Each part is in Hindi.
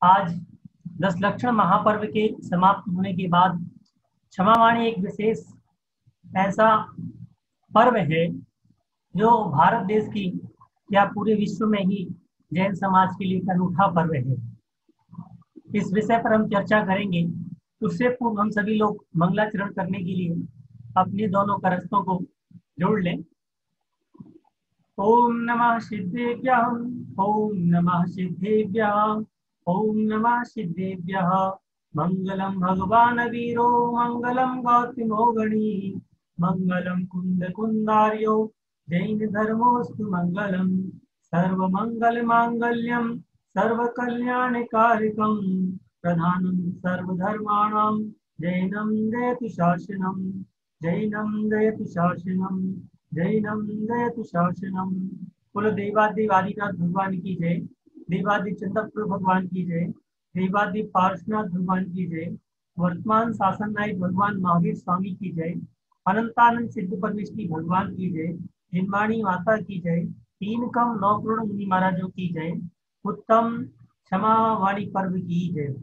आज 10 लक्षण महापर्व के समाप्त होने के बाद क्षमावाणी एक विशेष ऐसा पर्व है जो भारत देश की या पूरे विश्व में ही जैन समाज के लिए एक अनूठा पर्व है। इस विषय पर हम चर्चा करेंगे। उससे पूर्व हम सभी लोग मंगलाचरण करने के लिए अपने दोनों करस्तों को जोड़ लें। ओम नमः सिद्धेभ्यः, ओम नमः सिद्धेभ्यः, ओम नमः सिद्धेभ्यः। मंगलम भगवान वीरो, मंगलम गौतमो गणी, मंगलम कुंद कुंदार्यो, जैन धर्मोस्तु मंगलम। सर्व मंगल मांगल्यम, सर्व कल्याण कारकम, प्रधानम सर्वधर्माणां, जैनम दयतु शासनम, जैनम दयतु शासनम, जैनम दयतु शासनम। बोलो देवादिदेव आदिनाथ भगवान की जय, देवादिदेव चंद्रपुर भगवान की जय, देवादिदेव पार्श्वनाथ भगवान की जय, वर्तमान शासन नायक भगवान महावीर स्वामी की जय, अनंतानंद सिद्ध परमेश्वरी भगवान की जय, हिंदवाणी माता की जय, 3 कम 9 करोड़ मुनि महाराजों की जय, उत्तम क्षमावाणी पर्व की जय।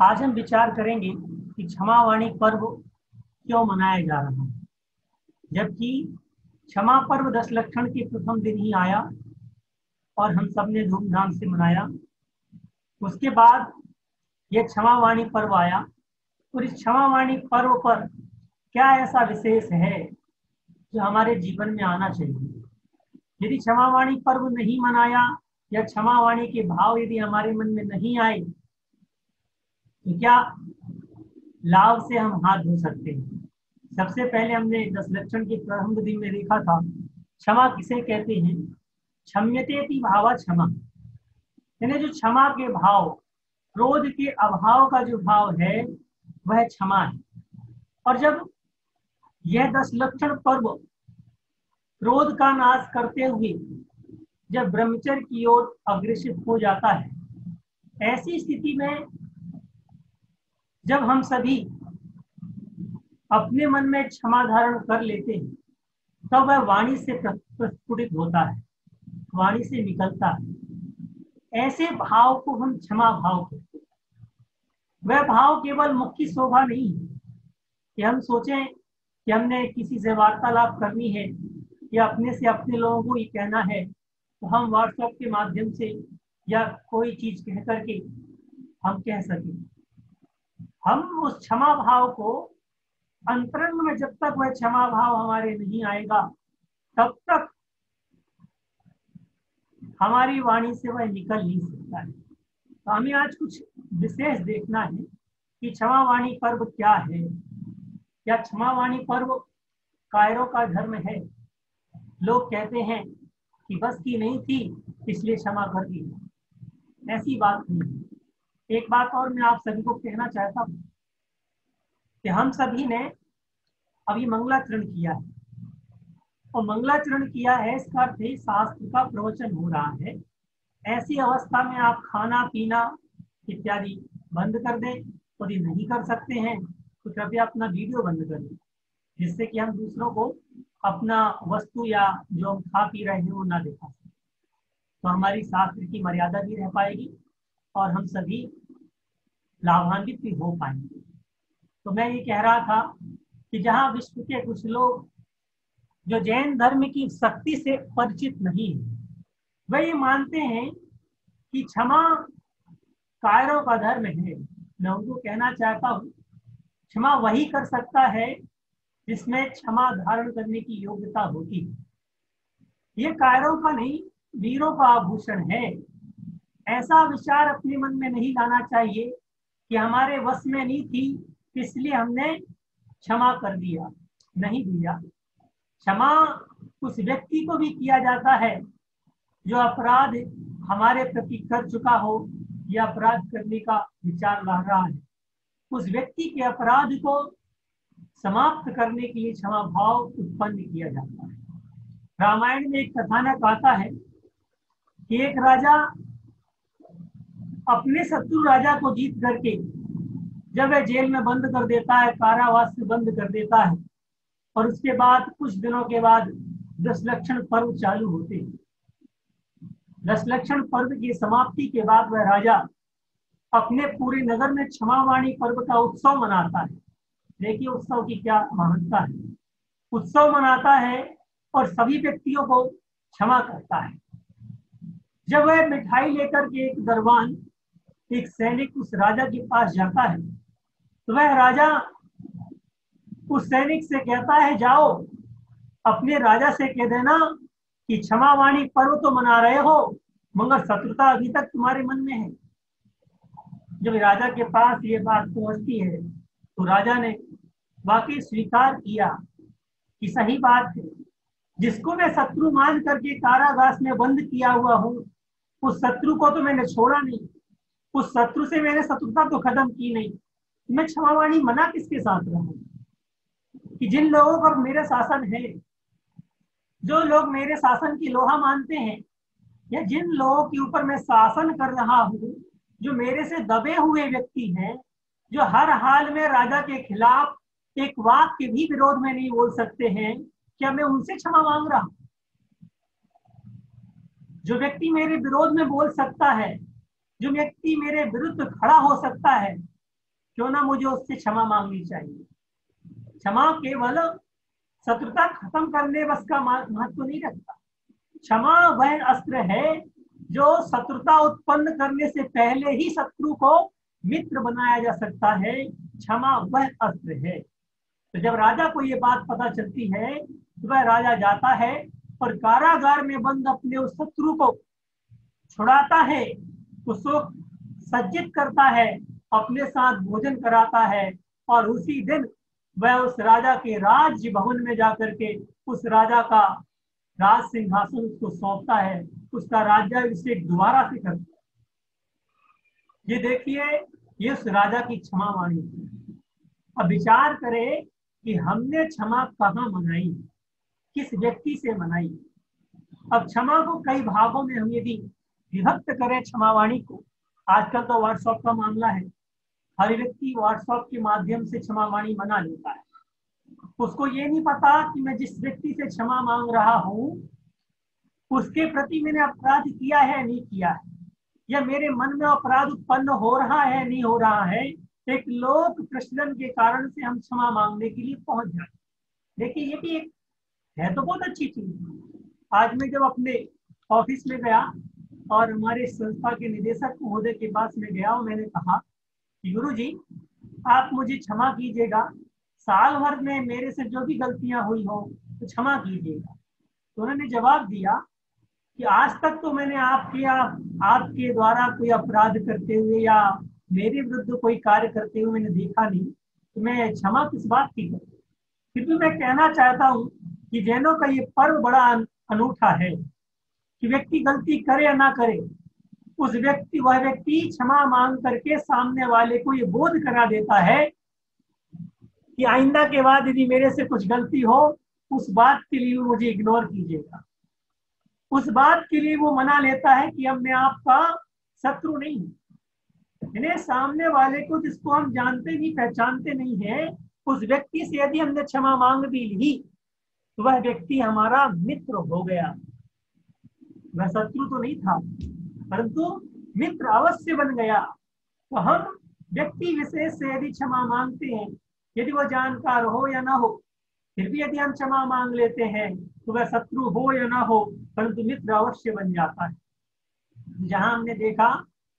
आज हम विचार करेंगे कि क्षमावाणी पर्व क्यों मनाया जा रहा है, जबकि क्षमा पर्व 10 लक्षण के प्रथम दिन ही आया और हम सबने धूमधाम से मनाया। उसके बाद यह क्षमावाणी पर्व आया और इस क्षमावाणी पर्व पर क्या ऐसा विशेष है जो हमारे जीवन में आना चाहिए। यदि क्षमावाणी पर्व नहीं मनाया या क्षमावाणी के भाव यदि हमारे मन में नहीं आए तो क्या लाभ से हम हाथ धो सकते हैं। सबसे पहले हमने 10 लक्षण के प्रारंभ दिन में देखा था क्षमा किसे कहते हैं। क्षम्यतेति भावा क्षमा, यानी जो क्षमा के भाव, क्रोध के अभाव का जो भाव है वह क्षमा है। और जब यह 10 लक्षण पर्व क्रोध का नाश करते हुए जब ब्रह्मचर्य की ओर अग्रसित हो जाता है, ऐसी स्थिति में जब हम सभी अपने मन में क्षमा धारण कर लेते हैं तब वह वाणी से प्रस्फुटित होता है, वाणी से निकलता है। ऐसे भाव को हम क्षमा भाव कहते हैं। वह भाव केवल मुख की शोभा नहीं है कि हम सोचें कि हमने किसी से वार्तालाप करनी है या अपने से अपने लोगों को ये कहना है तो हम व्हाट्सएप के माध्यम से या कोई चीज कह करके हम कह सकें। हम उस क्षमा भाव को अंतरंग में, जब तक वह क्षमा भाव हमारे नहीं आएगा तब तक हमारी वाणी से वह निकल नहीं सकता है। तो हमें आज कुछ विशेष देखना है कि क्षमावाणी पर्व क्या है। क्या क्षमावाणी पर्व कायरों का धर्म है? लोग कहते हैं कि बस की नहीं थी इसलिए क्षमा कर दी। ऐसी बात नहीं। एक बात और मैं आप सभी को कहना चाहता हूँ कि हम सभी ने अभी मंगलाचरण किया है और मंगलाचरण किया है इसका अर्थ है शास्त्र का प्रवचन हो रहा है। ऐसी अवस्था में आप खाना पीना इत्यादि बंद कर दें। यदि नहीं कर सकते हैं तो कृपया अपना वीडियो बंद कर दें, जिससे कि हम दूसरों को अपना वस्तु या जो हम खा पी रहे हैं वो ना दिखा सकें। तो हमारी शास्त्र की मर्यादा भी रह पाएगी और हम सभी लाभान्वित भी हो पाएंगे। तो मैं ये कह रहा था कि जहाँ विश्व के कुछ लोग जो जैन धर्म की शक्ति से परिचित नहीं है, वह ये मानते हैं कि क्षमा कायरों का धर्म है। मैं उनको कहना चाहता हूँ क्षमा वही कर सकता है जिसमें क्षमा धारण करने की योग्यता होती है। ये कायरों का नहीं, वीरों का आभूषण है। ऐसा विचार अपने मन में नहीं लाना चाहिए कि हमारे वश में नहीं थी इसलिए हमने क्षमा कर दिया। नहीं दिया। क्षमा उस व्यक्ति को भी किया जाता है जो अपराध हमारे प्रति कर चुका हो या अपराध करने का विचार ला रहा है। उस व्यक्ति के अपराध को समाप्त करने के लिए क्षमा भाव उत्पन्न किया जाता है। रामायण में एक कथानक आता है कि एक राजा अपने शत्रु राजा को जीत करके जब वह जेल में बंद कर देता है, कारावास से बंद कर देता है, और उसके बाद कुछ दिनों के बाद 10 लक्षण पर्व चालू होते हैं। दशलक्षण पर्व की समाप्ति के बाद वह राजा अपने पूरे नगर में क्षमावाणी पर्व का उत्सव मनाता है। देखिए उत्सव की क्या महत्ता है। उत्सव मनाता है और सभी व्यक्तियों को क्षमा करता है। जब वह मिठाई लेकर के एक दरबान, एक सैनिक उस राजा के पास जाता है, तो वह राजा उस सैनिक से कहता है, जाओ अपने राजा से कह देना कि क्षमावाणी पर्व तो मना रहे हो, मगर शत्रुता अभी तक तुम्हारे मन में है। जब राजा के पास ये बात पहुंचती है तो राजा ने वाकई स्वीकार किया कि सही बात है, जिसको मैं शत्रु मान करके कारागार में बंद किया हुआ हूँ, उस शत्रु को तो मैंने छोड़ा नहीं, उस शत्रु से मैंने शत्रुता तो खत्म की नहीं। मैं क्षमावाणी मना किसके साथ रहूं? कि जिन लोगों पर मेरे शासन है, जो लोग मेरे शासन की लोहा मानते हैं, या जिन लोगों के ऊपर मैं शासन कर रहा हूँ, जो मेरे से दबे हुए व्यक्ति हैं, जो हर हाल में राजा के खिलाफ एक वाक्य भी विरोध में नहीं बोल सकते हैं, क्या मैं उनसे क्षमा मांग रहा हूं? जो व्यक्ति मेरे विरोध में बोल सकता है, जो व्यक्ति मेरे विरुद्ध खड़ा हो सकता है, क्यों ना मुझे उससे क्षमा मांगनी चाहिए। क्षमा केवल शत्रुता खत्म करने बस का महत्व नहीं रखता। क्षमा वह अस्त्र है जो शत्रुता उत्पन्न करने से पहले ही शत्रु को मित्र बनाया जा सकता है। क्षमा वह अस्त्र है। तो जब राजा को ये बात पता चलती है तो वह राजा जाता है और कारागार में बंद अपने उस शत्रु को छुड़ाता है, उसको सज्जित करता है, अपने साथ भोजन कराता है, और उसी दिन वह उस राजा के राज्य भवन में जाकर के उस राजा का राज सिंहासन उसको सौंपता है, उसका राज्याभिषेक दोबारा से करता है। ये देखिए, ये उस राजा की क्षमा वाणी है। अब विचार करें कि हमने क्षमा कहाँ मनाई, किस व्यक्ति से मनाई। अब क्षमा को कई भागों में हम यदि विभक्त करें क्षमावाणी को, आजकल तो व्हाट्सएप का मामला है, हर व्यक्ति व्हाट्सएप के माध्यम से क्षमावाणी मना लेता है। उसको ये नहीं पता कि मैं जिस व्यक्ति से क्षमा मांग रहा हूँ उसके प्रति मैंने अपराध किया है नहीं किया है, या मेरे मन में अपराध उत्पन्न हो रहा है नहीं हो रहा है। एक लोक प्रचलन के कारण से हम क्षमा मांगने के लिए पहुंच जाते। देखिए ये भी एक है तो बहुत अच्छी चीज। आज मैं जब अपने ऑफिस में गया और हमारे संस्था के निदेशक महोदय के पास में गया और मैंने कहा कि गुरुजी आप मुझे क्षमा कीजिएगा, साल भर में मेरे से जो भी गलतियां हुई हो तो क्षमा कीजिएगा। तो उन्होंने जवाब दिया कि आज तक तो मैंने आपके द्वारा कोई अपराध करते हुए या मेरे विरुद्ध कोई कार्य करते हुए मैंने देखा नहीं, तो मैं क्षमा किस बात की करूं। फिर भी मैं कहना चाहता हूं कि जैनों का ये पर्व बड़ा अनूठा है कि व्यक्ति गलती करे या ना करे, वह व्यक्ति क्षमा मांग करके सामने वाले को ये बोध करा देता है कि आइंदा के बाद यदि मेरे से कुछ गलती हो, उस बात के लिए मुझे इग्नोर कीजिएगा। उस बात के लिए वो मना लेता है कि अब मैं आपका शत्रु नहीं हूं। यानी सामने वाले को, जिसको हम जानते नहीं पहचानते नहीं है, उस व्यक्ति से यदि हमने क्षमा मांग भी ली तो वह व्यक्ति हमारा मित्र हो गया। वह शत्रु तो नहीं था परंतु मित्र अवश्य बन गया। तो हम व्यक्ति विशेष से यदि क्षमा मांगते हैं, यदि वो जानकार हो या ना हो, फिर भी यदि हम क्षमा मांग लेते हैं तो वह शत्रु हो या ना हो परंतु मित्र अवश्य बन जाता है। जहां हमने देखा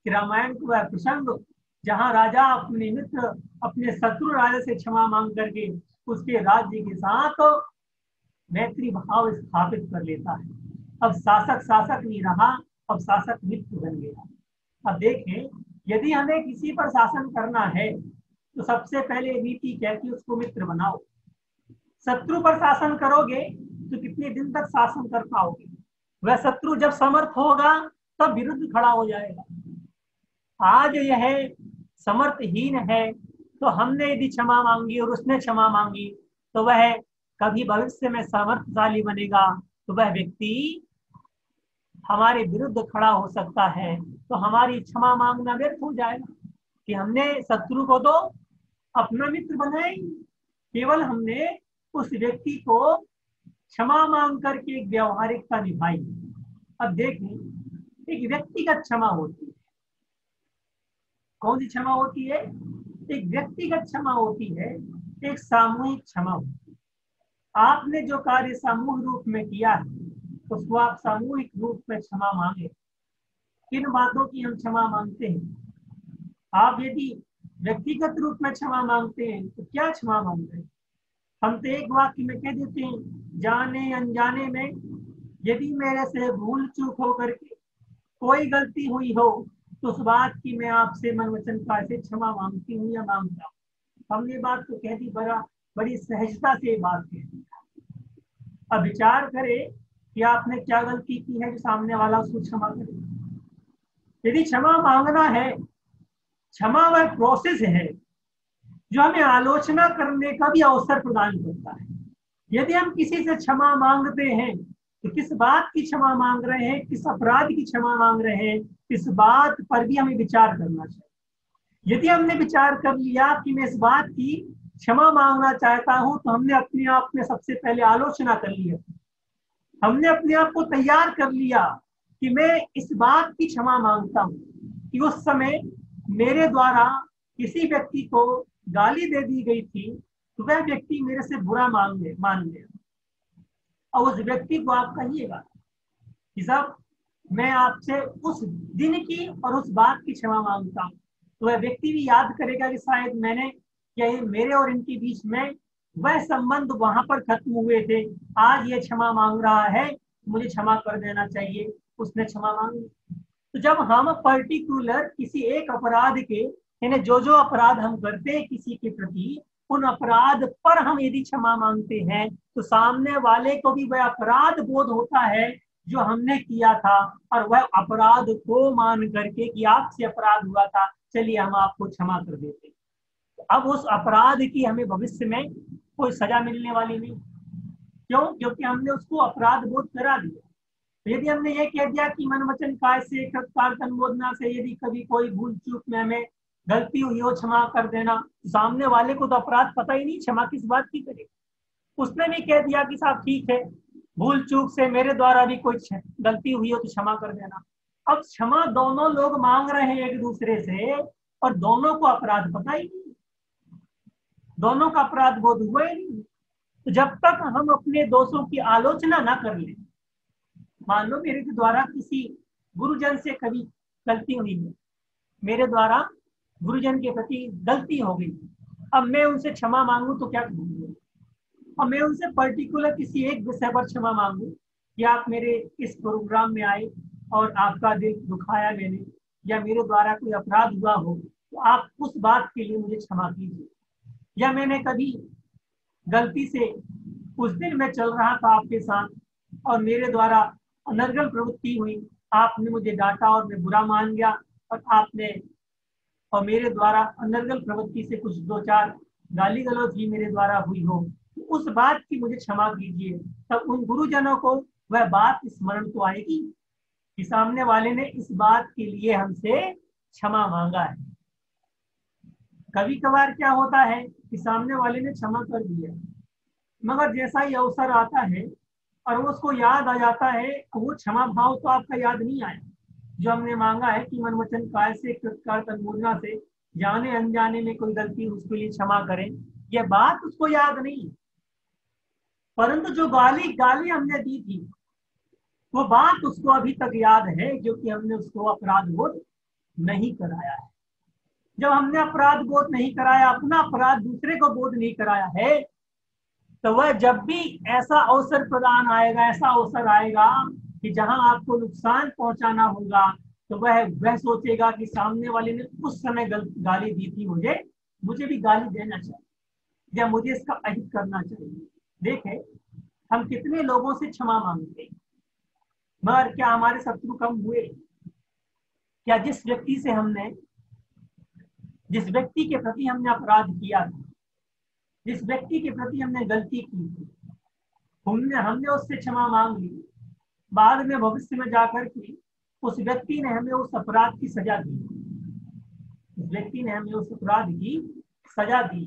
कि रामायण का वह प्रसंग जहां राजा अपने मित्र, अपने शत्रु राजा से क्षमा मांग करके उसके राज्य के साथ मैत्री भाव स्थापित कर लेता है। अब शासक नहीं रहा, अब शासक मित्र बन गया। अब देखें, यदि हमें किसी पर शासन करना है तो सबसे पहले नीति कहती है उसको मित्र बनाओ। शत्रु पर शासन करोगे तो कितने दिन तक शासन कर पाओगे? वह शत्रु जब समर्थ होगा तब विरुद्ध खड़ा हो जाएगा। आज यह समर्थहीन है तो हमने यदि क्षमा मांगी और उसने क्षमा मांगी तो वह कभी भविष्य में समर्थशाली बनेगा, तो वह व्यक्ति हमारे विरुद्ध खड़ा हो सकता है। तो हमारी क्षमा मांगना व्यर्थ हो जाएगा कि हमने शत्रु को तो अपना मित्र बनाया ही, केवल हमने उस व्यक्ति को क्षमा मांग करके एक व्यवहारिकता निभाई। अब देखें, एक व्यक्तिगत क्षमा होती है। कौन सी क्षमा होती है? एक व्यक्तिगत क्षमा होती है, एक सामूहिक क्षमा होती है। आपने जो कार्य सामूहिक रूप में किया है उसको आप सामूहिक रूप में क्षमा मांगे। किन बातों की हम क्षमा मांगते हैं? आप यदि व्यक्तिगत रूप में क्षमा मांगते हैं तो क्या क्षमा मांगते हैं? हम तो एक वाक्य में कह देते हैं, जाने अनजाने में यदि मेरे से भूल चूक हो करके कोई गलती हुई हो तो उस बात की मैं आपसे मन वचन काया से क्षमा मांगती हूँ या मांगता हूँ। हमने बात तो कह दी, बड़ी सहजता से बात कह दी। अब विचार करें कि आपने क्या गलती की है जो सामने वाला उसको क्षमा करे। यदि क्षमा मांगना है, क्षमा वह प्रोसेस है जो हमें आलोचना करने का भी अवसर प्रदान करता है। यदि हम किसी से क्षमा मांगते हैं तो किस बात की क्षमा मांग रहे हैं, किस अपराध की क्षमा मांग रहे हैं, इस बात पर भी हमें विचार करना चाहिए। यदि हमने विचार कर लिया कि मैं इस बात की क्षमा मांगना चाहता हूं तो हमने अपने आप में सबसे पहले आलोचना कर ली है। हमने अपने आप को तैयार कर लिया कि मैं इस बात की क्षमा मांगता हूं कि उस समय मेरे द्वारा किसी व्यक्ति को गाली दे दी गई थी तो वह व्यक्ति मेरे से बुरा मान ले। और उस व्यक्ति को आप कहिएगा कि साहब मैं आपसे उस दिन की और उस बात की क्षमा मांगता हूँ, तो वह व्यक्ति भी याद करेगा कि शायद मैंने मेरे और इनके बीच में वह संबंध वहां पर खत्म हुए थे, आज ये क्षमा मांग रहा है, मुझे क्षमा कर देना चाहिए। उसने क्षमा मांगी। तो जब हम पर्टिकुलर किसी एक अपराध के, यानी जो अपराध हम करते हैं किसी के प्रति, उन अपराध पर हम यदि क्षमा मांगते हैं तो सामने वाले को भी वह अपराध बोध होता है जो हमने किया था, और वह अपराध को मान करके कि आपसे अपराध हुआ था, चलिए हम आपको क्षमा कर देते हैं। तो अब उस अपराध की हमें भविष्य में कोई सजा मिलने वाली नहीं। क्यों? क्योंकि हमने उसको अपराध बोध करा दिया। तो यदि हमने ये कह दिया कि मन वचन काय से कृतकार तन्मोदना से यदि कभी कोई भूल चूक में हमें गलती हुई हो क्षमा कर देना, सामने वाले को तो अपराध पता ही नहीं, क्षमा किस बात की करे। उसने भी कह दिया कि साहब ठीक है, भूल चूक से मेरे द्वारा भी कोई गलती हुई हो तो क्षमा कर देना। अब क्षमा दोनों लोग मांग रहे हैं एक दूसरे से और दोनों को अपराध पता ही नहीं, दोनों का अपराध बोध हुआ ही नहीं। तो जब तक हम अपने दोषों की आलोचना ना कर ले, मान लो मेरे द्वारा किसी गुरुजन से कभी गलती हुई है, मेरे द्वारा गुरुजन के प्रति गलती हो गई, अब मैं उनसे क्षमा मांगू तो क्या करूंगी? अब मैं उनसे पर्टिकुलर किसी एक विषय पर क्षमा मांगू कि आप मेरे इस प्रोग्राम में आए और आपका दिल दुखाया मैंने, या मेरे द्वारा कोई अपराध हुआ हो तो आप उस बात के लिए मुझे क्षमा कीजिए, या मैंने कभी गलती से उस दिन मैं चल रहा था आपके साथ और मेरे द्वारा अनर्गल प्रवृत्ति हुई, आपने मुझे डांटा और मैं बुरा मान गया और मेरे द्वारा अनर्गल प्रवृत्ति से कुछ 2-4 गाली गलौज भी मेरे द्वारा हुई हो, तो उस बात की मुझे क्षमा कीजिए। तब उन गुरुजनों को वह बात स्मरण तो आएगी कि सामने वाले ने इस बात के लिए हमसे क्षमा मांगा है। कभी कभार क्या होता है कि सामने वाले ने क्षमा कर दिया, मगर जैसा ही अवसर आता है और उसको याद आ जाता है, वो क्षमा भाव तो आपका याद नहीं आया जो हमने मांगा है कि मन वचन काय से कृतकार तन्मोदना से जाने अनजाने में कोई गलती उसके लिए क्षमा करें, यह बात उसको याद नहीं। परंतु जो गाली हमने दी थी वो बात उसको अभी तक याद है, जो कि हमने उसको अपराध बोध नहीं कराया है। जब हमने अपराध बोध नहीं कराया, अपना अपराध दूसरे को बोध नहीं कराया है, तो वह जब भी ऐसा अवसर प्रदान आएगा, ऐसा अवसर आएगा कि जहां आपको नुकसान पहुंचाना होगा, तो वह सोचेगा कि सामने वाले ने उस समय गाली दी थी, मुझे भी गाली देना चाहिए या मुझे इसका अहित करना चाहिए। देखें, हम कितने लोगों से क्षमा मांगते हैं, मगर क्या हमारे शत्रु कम हुए? क्या जिस व्यक्ति के प्रति हमने अपराध किया था, जिस व्यक्ति के प्रति हमने गलती की थी, हमने उससे क्षमा मांग ली, बाद में भविष्य में जाकर के उस व्यक्ति ने हमें उस अपराध की सजा दी, सजा दी,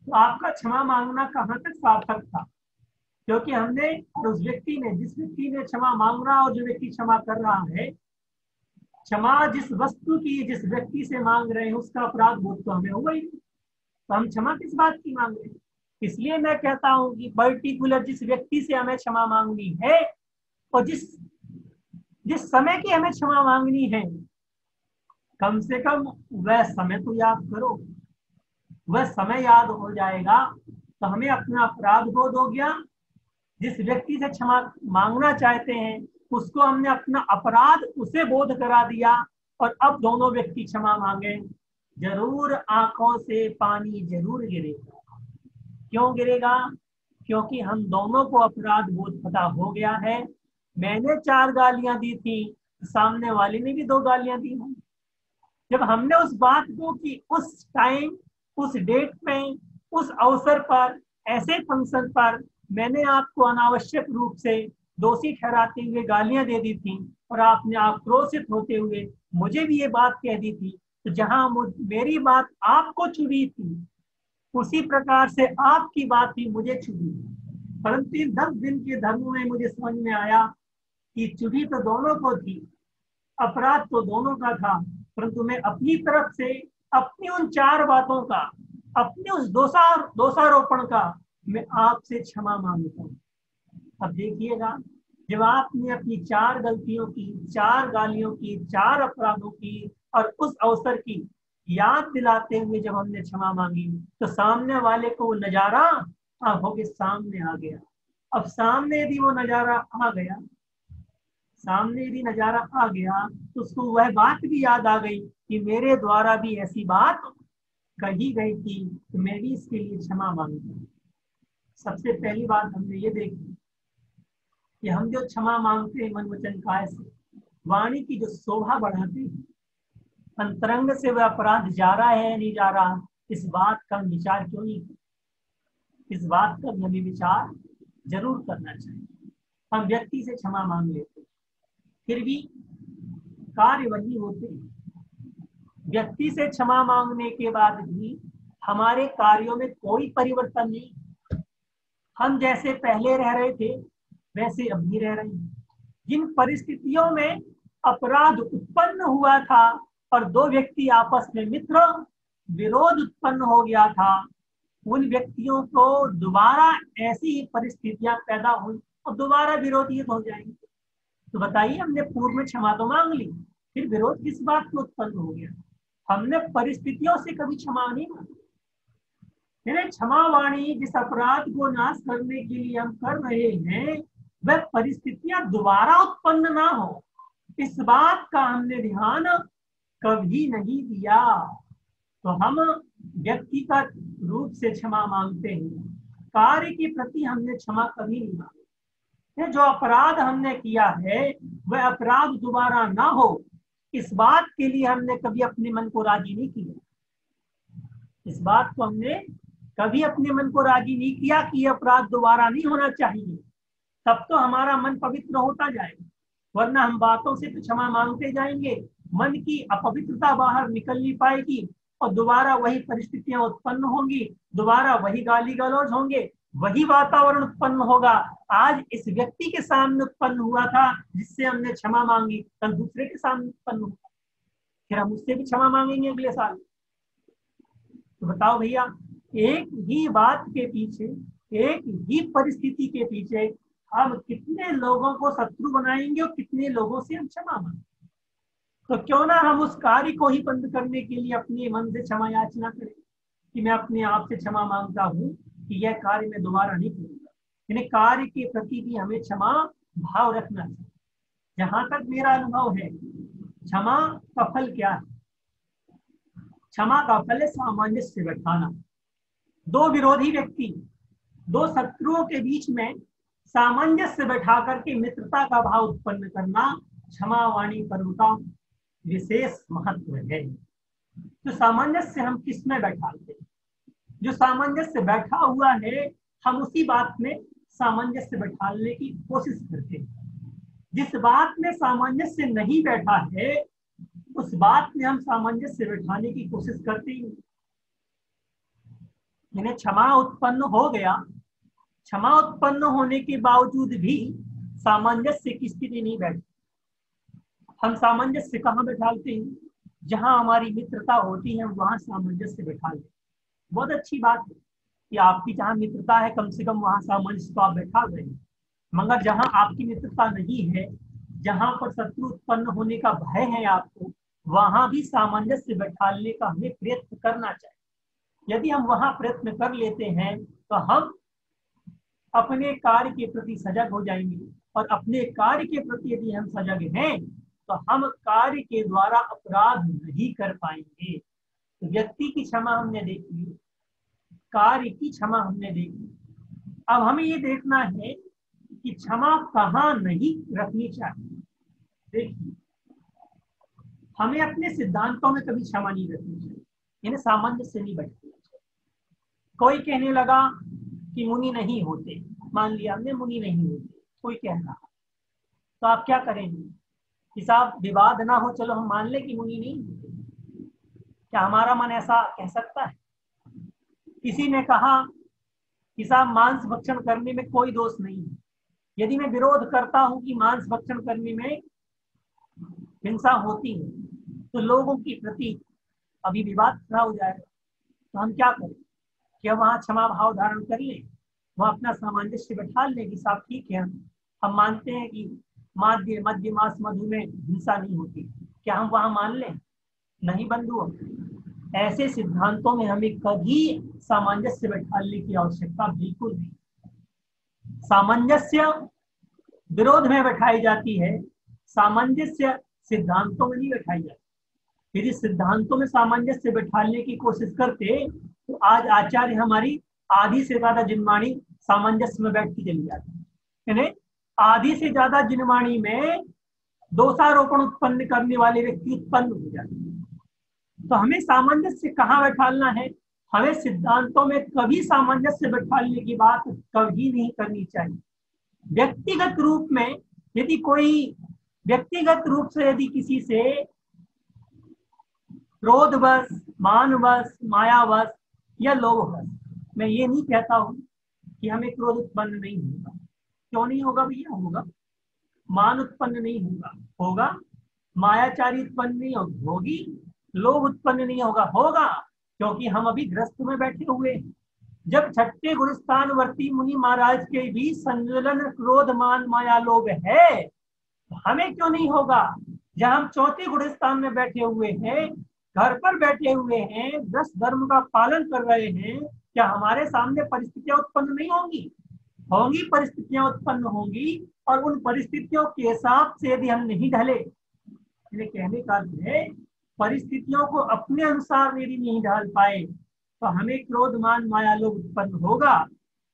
तो आपका क्षमा मांगना कहाँ तक सार्थक था? क्योंकि हमने और जिस व्यक्ति ने क्षमा मांग रहा और जो व्यक्ति क्षमा कर रहा है, क्षमा जिस वस्तु की, जिस व्यक्ति से मांग रहे हैं, उसका अपराध बोध तो हमें हुआ ही नहीं, तो हम क्षमा किस बात की मांग रहे हैं। इसलिए मैं कहता हूं कि पर्टिकुलर जिस व्यक्ति से हमें क्षमा मांगनी है और जिस समय की हमें क्षमा मांगनी है, कम से कम वह समय तो याद करो। वह समय याद हो जाएगा तो हमें अपना अपराध बोध हो गया। जिस व्यक्ति से क्षमा मांगना चाहते हैं उसको हमने अपना अपराध उसे बोध करा दिया, और अब दोनों व्यक्ति क्षमा मांगे, जरूर आंखों से पानी जरूर गिरेगा। क्यों गिरेगा? क्योंकि हम दोनों को अपराध बोध पता हो गया है। मैंने 4 गालियां दी थी, सामने वाले ने भी 2 गालियां दी हैं। जब हमने उस बात को कि उस टाइम, उस डेट में, उस अवसर पर, ऐसे फंक्शन पर मैंने आपको अनावश्यक रूप से दोषी ठहराते हुए गालियां दे दी थी और आपने आक्रोशित होते हुए मुझे भी ये बात कह दी थी, तो जहां मेरी बात आपको चुभी थी, उसी प्रकार से आपकी बात भी मुझे चुभी। परंतु 10 दिन के धर्म में मुझे समझ में आया कि चुभी तो दोनों को थी, अपराध तो दोनों का था, परंतु मैं अपनी तरफ से अपनी उन 4 बातों का, अपने उस दोषारोपण का मैं आपसे क्षमा मांगता हूँ। अब देखिएगा, जब आपने अपनी 4 गलतियों की, 4 गालियों की, 4 अपराधों की और उस अवसर की याद दिलाते हुए जब हमने क्षमा मांगी, तो सामने वाले को वो नजारा आंखों के सामने आ गया। अब सामने यदि वो नजारा आ गया, तो उसको वह बात भी याद आ गई कि मेरे द्वारा भी ऐसी बात कही गई थी, तो मैं भी इसके लिए क्षमा मांगता। सबसे पहली बात हमने ये देखी कि हम जो क्षमा मांगते हैं मन वचन काया से, वाणी की जो शोभा बढ़ाते हैं, अंतरंग से वह अपराध जा रहा है या नहीं जा रहा, इस बात का विचार क्यों नहीं? इस बात का हमें विचार जरूर करना चाहिए। हम व्यक्ति से क्षमा मांग लेते, फिर भी कार्य वही होते। व्यक्ति से क्षमा मांगने के बाद भी हमारे कार्यों में कोई परिवर्तन नहीं। हम जैसे पहले रह रहे थे वैसे अब भी रह रहे हैं। जिन परिस्थितियों में अपराध उत्पन्न हुआ था और 2 व्यक्ति आपस में मित्र, विरोध उत्पन्न हो गया था, उन व्यक्तियों को दोबारा ऐसी ही परिस्थितियां पैदा हुई और दोबारा विरोधी हो जाएंगे। तो बताइए, हमने पूर्व में क्षमा तो मांग ली, फिर विरोध किस बात में उत्पन्न हो गया? हमने परिस्थितियों से कभी क्षमा नहीं मांगी। क्षमा वाणी जिस अपराध को नाश करने के लिए हम कर रहे हैं, वह परिस्थितियां दोबारा उत्पन्न ना हो, इस बात का हमने ध्यान कभी नहीं दिया। तो हम व्यक्तिगत रूप से क्षमा मांगते हैं, कार्य के प्रति हमने क्षमा कभी नहीं मांगी। जो अपराध हमने किया है वह अपराध दोबारा ना हो, इस बात के लिए हमने कभी अपने मन को राजी नहीं किया। इस बात को हमने कभी अपने मन को राजी नहीं किया कि यह अपराध दोबारा नहीं होना चाहिए, तब तो हमारा मन पवित्र होता जाएगा। वरना हम बातों से तो क्षमा मांगते जाएंगे, मन की अपवित्रता बाहर निकल नहीं पाएगी और दोबारा वही परिस्थितियां उत्पन्न होंगी, दोबारा वही गाली गलौज होंगे, वही वातावरण उत्पन्न होगा। आज इस व्यक्ति के सामने उत्पन्न हुआ था जिससे हमने क्षमा मांगी, कल दूसरे के सामने उत्पन्न होगा, फिर हम उससे भी क्षमा मांगेंगे अगले साल। तो बताओ भैया, एक ही बात के पीछे, एक ही परिस्थिति के पीछे हम कितने लोगों को शत्रु बनाएंगे और कितने लोगों से हम क्षमा मांगेंगे। तो क्यों ना हम उस कार्य को ही बंद करने के लिए अपने मन से क्षमा याचना करें कि मैं अपने आप से क्षमा मांगता हूँ कि यह कार्य मैं दोबारा नहीं करूंगा। यानी कार्य के प्रति भी हमें क्षमा भाव रखना चाहिए। जहां तक मेरा अनुभव है, क्षमा का फल क्या है? क्षमा का फल है सामंजस्य बैठाना। 2 विरोधी व्यक्ति, 2 शत्रुओं के बीच में सामंजस्य बैठा करके मित्रता का भाव उत्पन्न करना क्षमा वाणी पर्व का विशेष महत्व है। तो सामंजस्य हम किस में बैठाते हैं? जो सामंजस्य बैठा हुआ है हम उसी बात में सामंजस्य बैठाने की कोशिश करते हैं। जिस बात में सामंजस्य नहीं बैठा है उस बात में हम सामंजस्य बैठाने की कोशिश करते ही नहीं। यानी क्षमा उत्पन्न हो गया, क्षमा उत्पन्न होने के बावजूद भी सामंजस्य की स्थिति नहीं बैठी। हम सामंजस्य कहाँ बैठालते हैं? जहां हमारी मित्रता होती है वहां सामंजस्य बैठा लें। बहुत अच्छी बात है कि आपकी जहाँ मित्रता है कम से कम वहां सामंजस्य तो आप बैठा रहे हैं। मगर जहां आपकी मित्रता नहीं है, जहां पर शत्रु उत्पन्न होने का भय है आपको, वहां भी सामंजस्य बैठाने का हमें प्रयत्न करना चाहिए। यदि हम वहां प्रयत्न कर लेते हैं तो हम अपने कार्य के प्रति सजग हो जाएंगे, और अपने कार्य के प्रति यदि हम सजग हैं तो हम कार्य के द्वारा अपराध नहीं कर पाएंगे। तो व्यक्ति की क्षमा हमने देखी, कार्य की क्षमा हमने देखी। अब हमें ये देखना है कि क्षमा कहाँ नहीं रखनी चाहिए। देखिए, हमें अपने सिद्धांतों में कभी क्षमा नहीं रखनी चाहिए, इन्हें सामंजस्य नहीं बैठना चाहिए। कोई कहने लगा कि मुनि नहीं होते, मान लिया हमने मुनि नहीं होते, कोई कह रहा, तो आप क्या करेंगे कि साहब विवाद ना हो, चलो हम मान ले कि मुनि नहीं होते। क्या हमारा मन ऐसा कह सकता है? किसी ने कहा कि साहब मांस भक्षण करने में कोई दोष नहीं है, यदि मैं विरोध करता हूं कि मांस भक्षण करने में हिंसा होती है तो लोगों की प्रति अभी विवाद खड़ा हो जाएगा। तो हम क्या करें? क्या वहां क्षमा भाव धारण कर लें, वहां अपना सामंजस्य बैठा लें कि साहब ठीक है, हम मानते हैं कि मध्य मास मधु में हिंसा नहीं होती, क्या हम वहां मान लें? नहीं बंधुओं, ऐसे सिद्धांतों में हमें कभी सामंजस्य बैठाने की आवश्यकता बिल्कुल नहीं। सामंजस्य विरोध में बैठाई जाती है, सामंजस्य सिद्धांतों में नहीं बैठाई जाती। यदि सिद्धांतों में सामंजस्य बैठाने की कोशिश करते तो आज आचार्य हमारी आधी से ज्यादा जिनवाणी सामंजस्य में बैठती चली जाती, यानी आधी से ज्यादा जिनवाणी में दोषारोपण उत्पन्न करने वाले व्यक्ति उत्पन्न हो जाते हैं। तो हमें सामंजस्य कहाँ बैठालना है? हमें सिद्धांतों में कभी सामंजस्य बैठाने की बात कभी नहीं करनी चाहिए। व्यक्तिगत रूप में यदि कोई व्यक्तिगत रूप से यदि किसी से क्रोधवश, मानवश, मायावश या लोभवश, मैं ये नहीं कहता हूं कि हमें क्रोध उत्पन्न नहीं होगा। क्यों नहीं होगा भैया? होगा। मान उत्पन्न नहीं होगा, होगा। मायाचारी उत्पन्न नहीं होगी, लोभ उत्पन्न नहीं होगा, होगा, क्योंकि हम अभी ग्रस्त में बैठे हुए हैं। जब छठे गुरुस्थानवर्ती मुनि महाराज के भी संजलन क्रोध मान माया लोभ है, तो हमें क्यों नहीं होगा? जब हम चौथे गुरुस्थान में बैठे हुए हैं, घर पर बैठे हुए हैं, 10 धर्म का पालन कर रहे हैं, क्या हमारे सामने परिस्थितियां उत्पन्न नहीं होंगी? होंगी, परिस्थितियां उत्पन्न होंगी, और उन परिस्थितियों के हिसाब से यदि हम नहीं ढले, कहने का है परिस्थितियों को अपने अनुसार यदि नहीं ढाल पाए तो हमें क्रोध मान माया लोभ उत्पन्न होगा।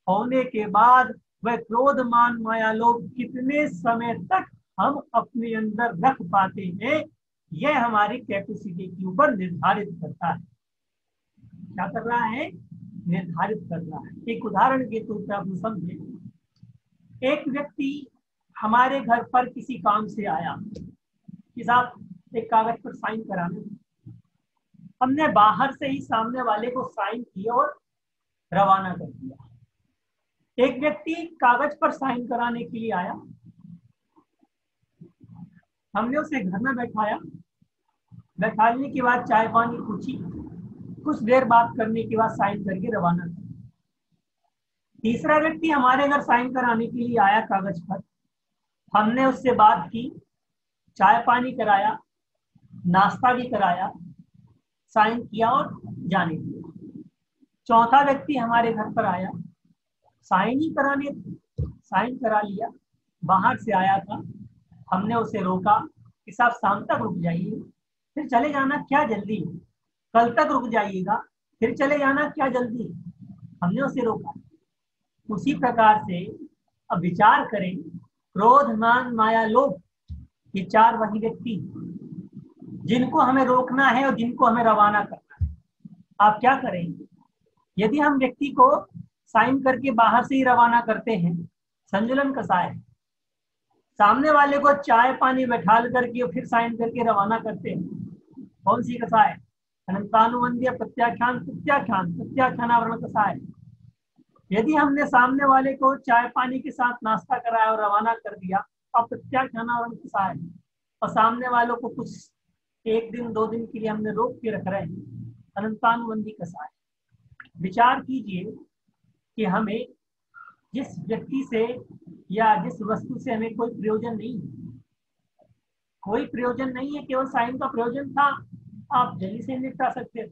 होने के बाद वह क्रोध मान माया लोभ कितने समय तक हम अपने अंदर रख पाते हैं, यह हमारी कैपेसिटी के ऊपर निर्धारित करता है। क्या कर रहा है? निर्धारित कर रहा है। एक उदाहरण के तौर पर आप समझे, एक व्यक्ति हमारे घर पर किसी काम से आया कि साहब एक कागज पर साइन कराना। हमने बाहर से ही सामने वाले को साइन किया और रवाना कर दिया। एक व्यक्ति कागज पर साइन कराने के लिए आया, हमने उसे घर में बैठाया, बैठाने के बाद चाय पानी पूछी, कुछ देर बात करने के बाद साइन करके रवाना कर। तीसरा व्यक्ति हमारे घर साइन कराने के लिए आया कागज पर, हमने उससे बात की, चाय पानी कराया, नाश्ता भी कराया, साइन किया और जाने दिया। चौथा व्यक्ति हमारे घर पर आया, साइन ही कराने, साइन करा लिया, बाहर से आया था, हमने उसे रोका कि साहब शाम तक रुक जाइए, फिर चले जाना, क्या जल्दी है? कल तक रुक जाइएगा, फिर चले जाना, क्या जल्दी है? हमने उसे रोका। उसी प्रकार से अब विचार करें, क्रोध मान माया लोभ, ये 4 वही व्यक्ति जिनको हमें रोकना है और जिनको हमें रवाना करना है। आप क्या करेंगे? यदि हम व्यक्ति को साइन करके बाहर से ही रवाना करते हैं, संजुलन कसा है। सामने वाले को चाय पानी बैठाल करके फिर साइन करके रवाना करते हैं, कौन सी कसा है? अनंतानुबंध्य प्रत्याख्यान प्रत्याख्यान प्रत्याख्यानावरण कसा है। यदि हमने सामने वाले को चाय पानी के साथ नाश्ता कराया और रवाना कर दिया, अब प्रत्याख्यानावरण कसा है। और सामने वालों को कुछ 1 दिन 2 दिन के लिए हमने रोक के रख रहे हैं, अनंतानुबंधी कसाय। विचार कीजिए कि हमें जिस व्यक्ति से या जिस वस्तु से हमें कोई प्रयोजन नहीं है, कोई प्रयोजन नहीं है, केवल साइन का प्रयोजन था, आप जल्दी से निपटा सकते थे।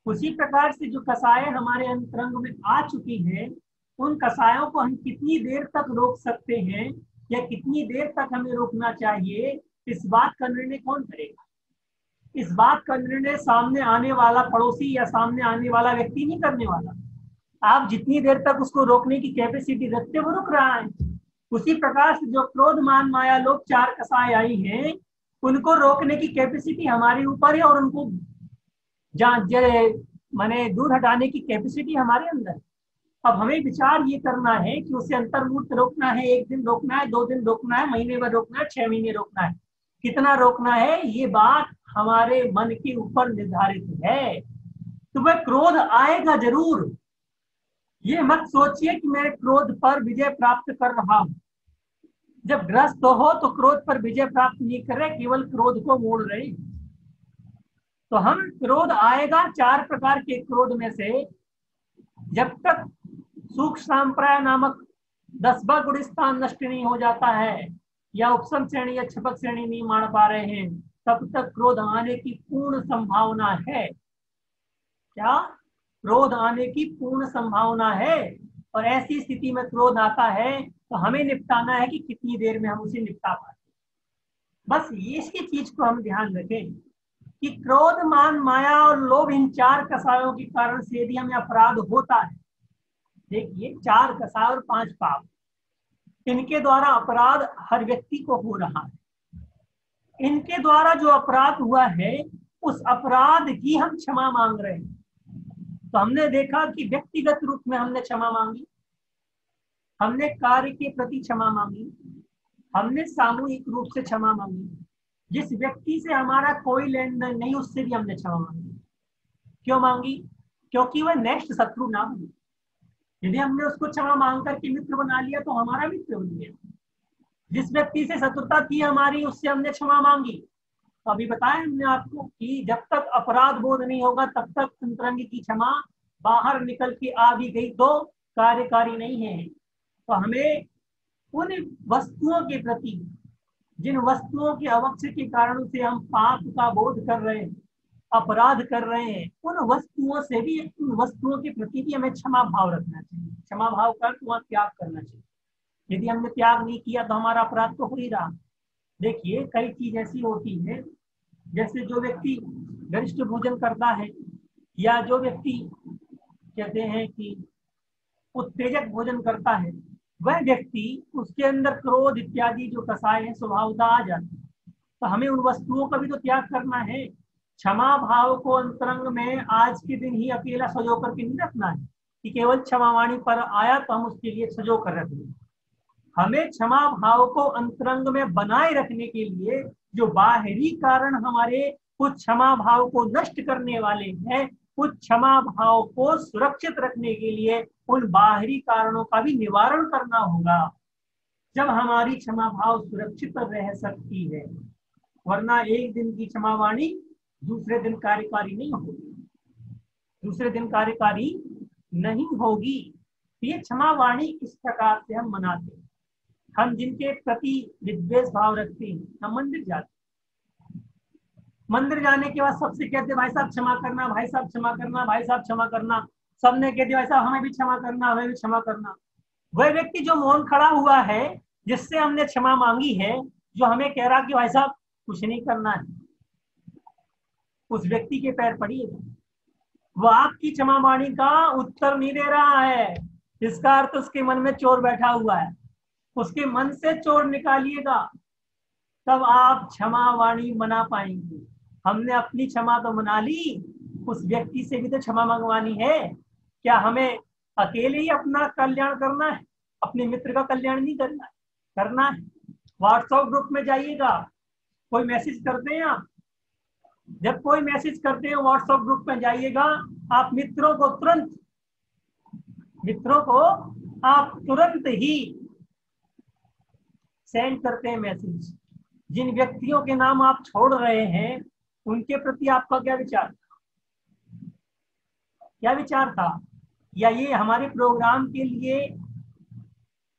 उसी प्रकार से जो कसाय हमारे अंतरंग में आ चुकी है, उन कसायों को हम कितनी देर तक रोक सकते हैं या कितनी देर तक हमें रोकना चाहिए, इस बात का निर्णय कौन करेगा? इस बात का निर्णय सामने आने वाला पड़ोसी या सामने आने वाला व्यक्ति नहीं करने वाला। आप जितनी देर तक उसको रोकने की कैपेसिटी रखते वो रुक रहा है। उसी प्रकार से जो क्रोध मान माया लोग 4 कसाय आई हैं, उनको रोकने की कैपेसिटी हमारे ऊपर है और उनको माने दूर हटाने की कैपेसिटी हमारे अंदर। अब हमें विचार ये करना है कि उसे अंतर्मूर्त रोकना है, 1 दिन रोकना है, 2 दिन रोकना है, महीने भर रोकना है, 6 महीने रोकना है, कितना रोकना है, ये बात हमारे मन के ऊपर निर्धारित है। तो वह क्रोध आएगा जरूर। ये मत सोचिए कि मैं क्रोध पर विजय प्राप्त कर रहा हूं। जब ग्रस्त हो तो क्रोध पर विजय प्राप्त नहीं कर रहे, केवल क्रोध को मोड़ रहे। तो हम क्रोध आएगा 4 प्रकार के क्रोध में से, जब तक सूक्ष्म सांप्राय नामक 10वां गुणस्थान नष्ट नहीं हो जाता है या उपसम श्रेणी या क्षपक श्रेणी नहीं मान पा रहे हैं, तब तक क्रोध आने की पूर्ण संभावना है। क्या? क्रोध आने की पूर्ण संभावना है। और ऐसी स्थिति में क्रोध आता है तो हमें निपटाना है कि कितनी देर में हम उसे निपटा पाते। बस इसकी चीज को हम ध्यान रखें कि क्रोध मान माया और लोभ, इन 4 कसायों के कारण से यदि हमें अपराध होता है, देखिए 4 कसाय और 5 पाप, इनके द्वारा अपराध हर व्यक्ति को हो रहा है। इनके द्वारा जो अपराध हुआ है उस अपराध की हम क्षमा मांग रहे हैं। तो हमने देखा कि व्यक्तिगत रूप में हमने क्षमा मांगी, हमने कार्य के प्रति क्षमा मांगी, हमने सामूहिक रूप से क्षमा मांगी। जिस व्यक्ति से हमारा कोई लेन देन नहीं, उससे भी हमने क्षमा मांगी। क्यों मांगी? क्योंकि वह नेक्स्ट शत्रु ना बने। यदि हमने उसको क्षमा मांग करके मित्र बना लिया तो हमारा मित्र बन गया। जिस व्यक्ति से शत्रुता थी हमारी, उससे हमने क्षमा मांगी। तो अभी बताया हमने आपको कि जब तक अपराध बोध नहीं होगा तब तक अंतरंग की क्षमा बाहर निकल के आ भी गई तो कार्यकारी नहीं है। तो हमें उन वस्तुओं के प्रति, जिन वस्तुओं के अवक्ष के कारण से हम पाप का बोध कर रहे हैं, अपराध कर रहे हैं, उन वस्तुओं से भी, उन वस्तुओं के प्रति भी हमें क्षमा भाव रखना चाहिए। क्षमा भाव कर वहां त्याग करना चाहिए। यदि हमने त्याग नहीं किया तो हमारा अपराध तो हो ही रहा। देखिए कई चीज ऐसी होती है, जैसे जो व्यक्ति गरिष्ठ भोजन करता है या जो व्यक्ति कहते हैं कि उत्तेजक भोजन करता है, वह व्यक्ति, उसके अंदर क्रोध इत्यादि जो कसाय है स्वभावतः आ जाते हैं। तो हमें उन वस्तुओं का भी तो त्याग करना है। क्षमा भाव को अंतरंग में आज के दिन ही अकेला सजो करके नहीं रखना है कि केवल क्षमावाणी पर आया तो हम उसके लिए सजो कर रख लें। हमें क्षमा भाव को अंतरंग में बनाए रखने के लिए जो बाहरी कारण हमारे उस क्षमा भाव को नष्ट करने वाले हैं, उस क्षमा भाव को सुरक्षित रखने के लिए उन बाहरी कारणों का भी निवारण करना होगा, जब हमारी क्षमा भाव सुरक्षित रह सकती है। वरना एक दिन की क्षमावाणी दूसरे दिन कार्यकारी नहीं होगी, दूसरे दिन कार्यकारी नहीं होगी। ये क्षमावाणी इस प्रकार से हम मनाते हैं। हम जिनके प्रति विद्वेष भाव रखते हैं, हम मंदिर जाते हैं, मंदिर जाने के बाद सबसे कहते भाई साहब क्षमा करना, भाई साहब क्षमा करना, भाई साहब क्षमा करना। सबने कहते भाई साहब हमें भी क्षमा करना, हमें भी क्षमा करना। वह व्यक्ति जो मौन खड़ा हुआ है, जिससे हमने क्षमा मांगी है, जो हमें कह रहा कि भाई साहब कुछ नहीं करना है, उस व्यक्ति के पैर पड़िएगा। वह आपकी क्षमावाणी का उत्तर नहीं दे रहा है, इसका अर्थ उसके मन में चोर बैठा हुआ है। उसके मन से चोर निकालिएगा, तब आप क्षमावाणी मना पाएंगे। हमने अपनी क्षमा तो मना ली, उस व्यक्ति से भी तो क्षमा मंगवानी है। क्या हमें अकेले ही अपना कल्याण करना है, अपने मित्र का कल्याण नहीं करना है? करना है। व्हाट्सएप ग्रुप में जाइएगा, कोई मैसेज करते हैं आप, जब कोई मैसेज करते हैं व्हाट्सएप ग्रुप में जाइएगा, आप मित्रों को आप तुरंत ही सेंड करते हैं मैसेज। जिन व्यक्तियों के नाम आप छोड़ रहे हैं उनके प्रति आपका क्या विचार था? क्या विचार था? या ये हमारे प्रोग्राम के लिए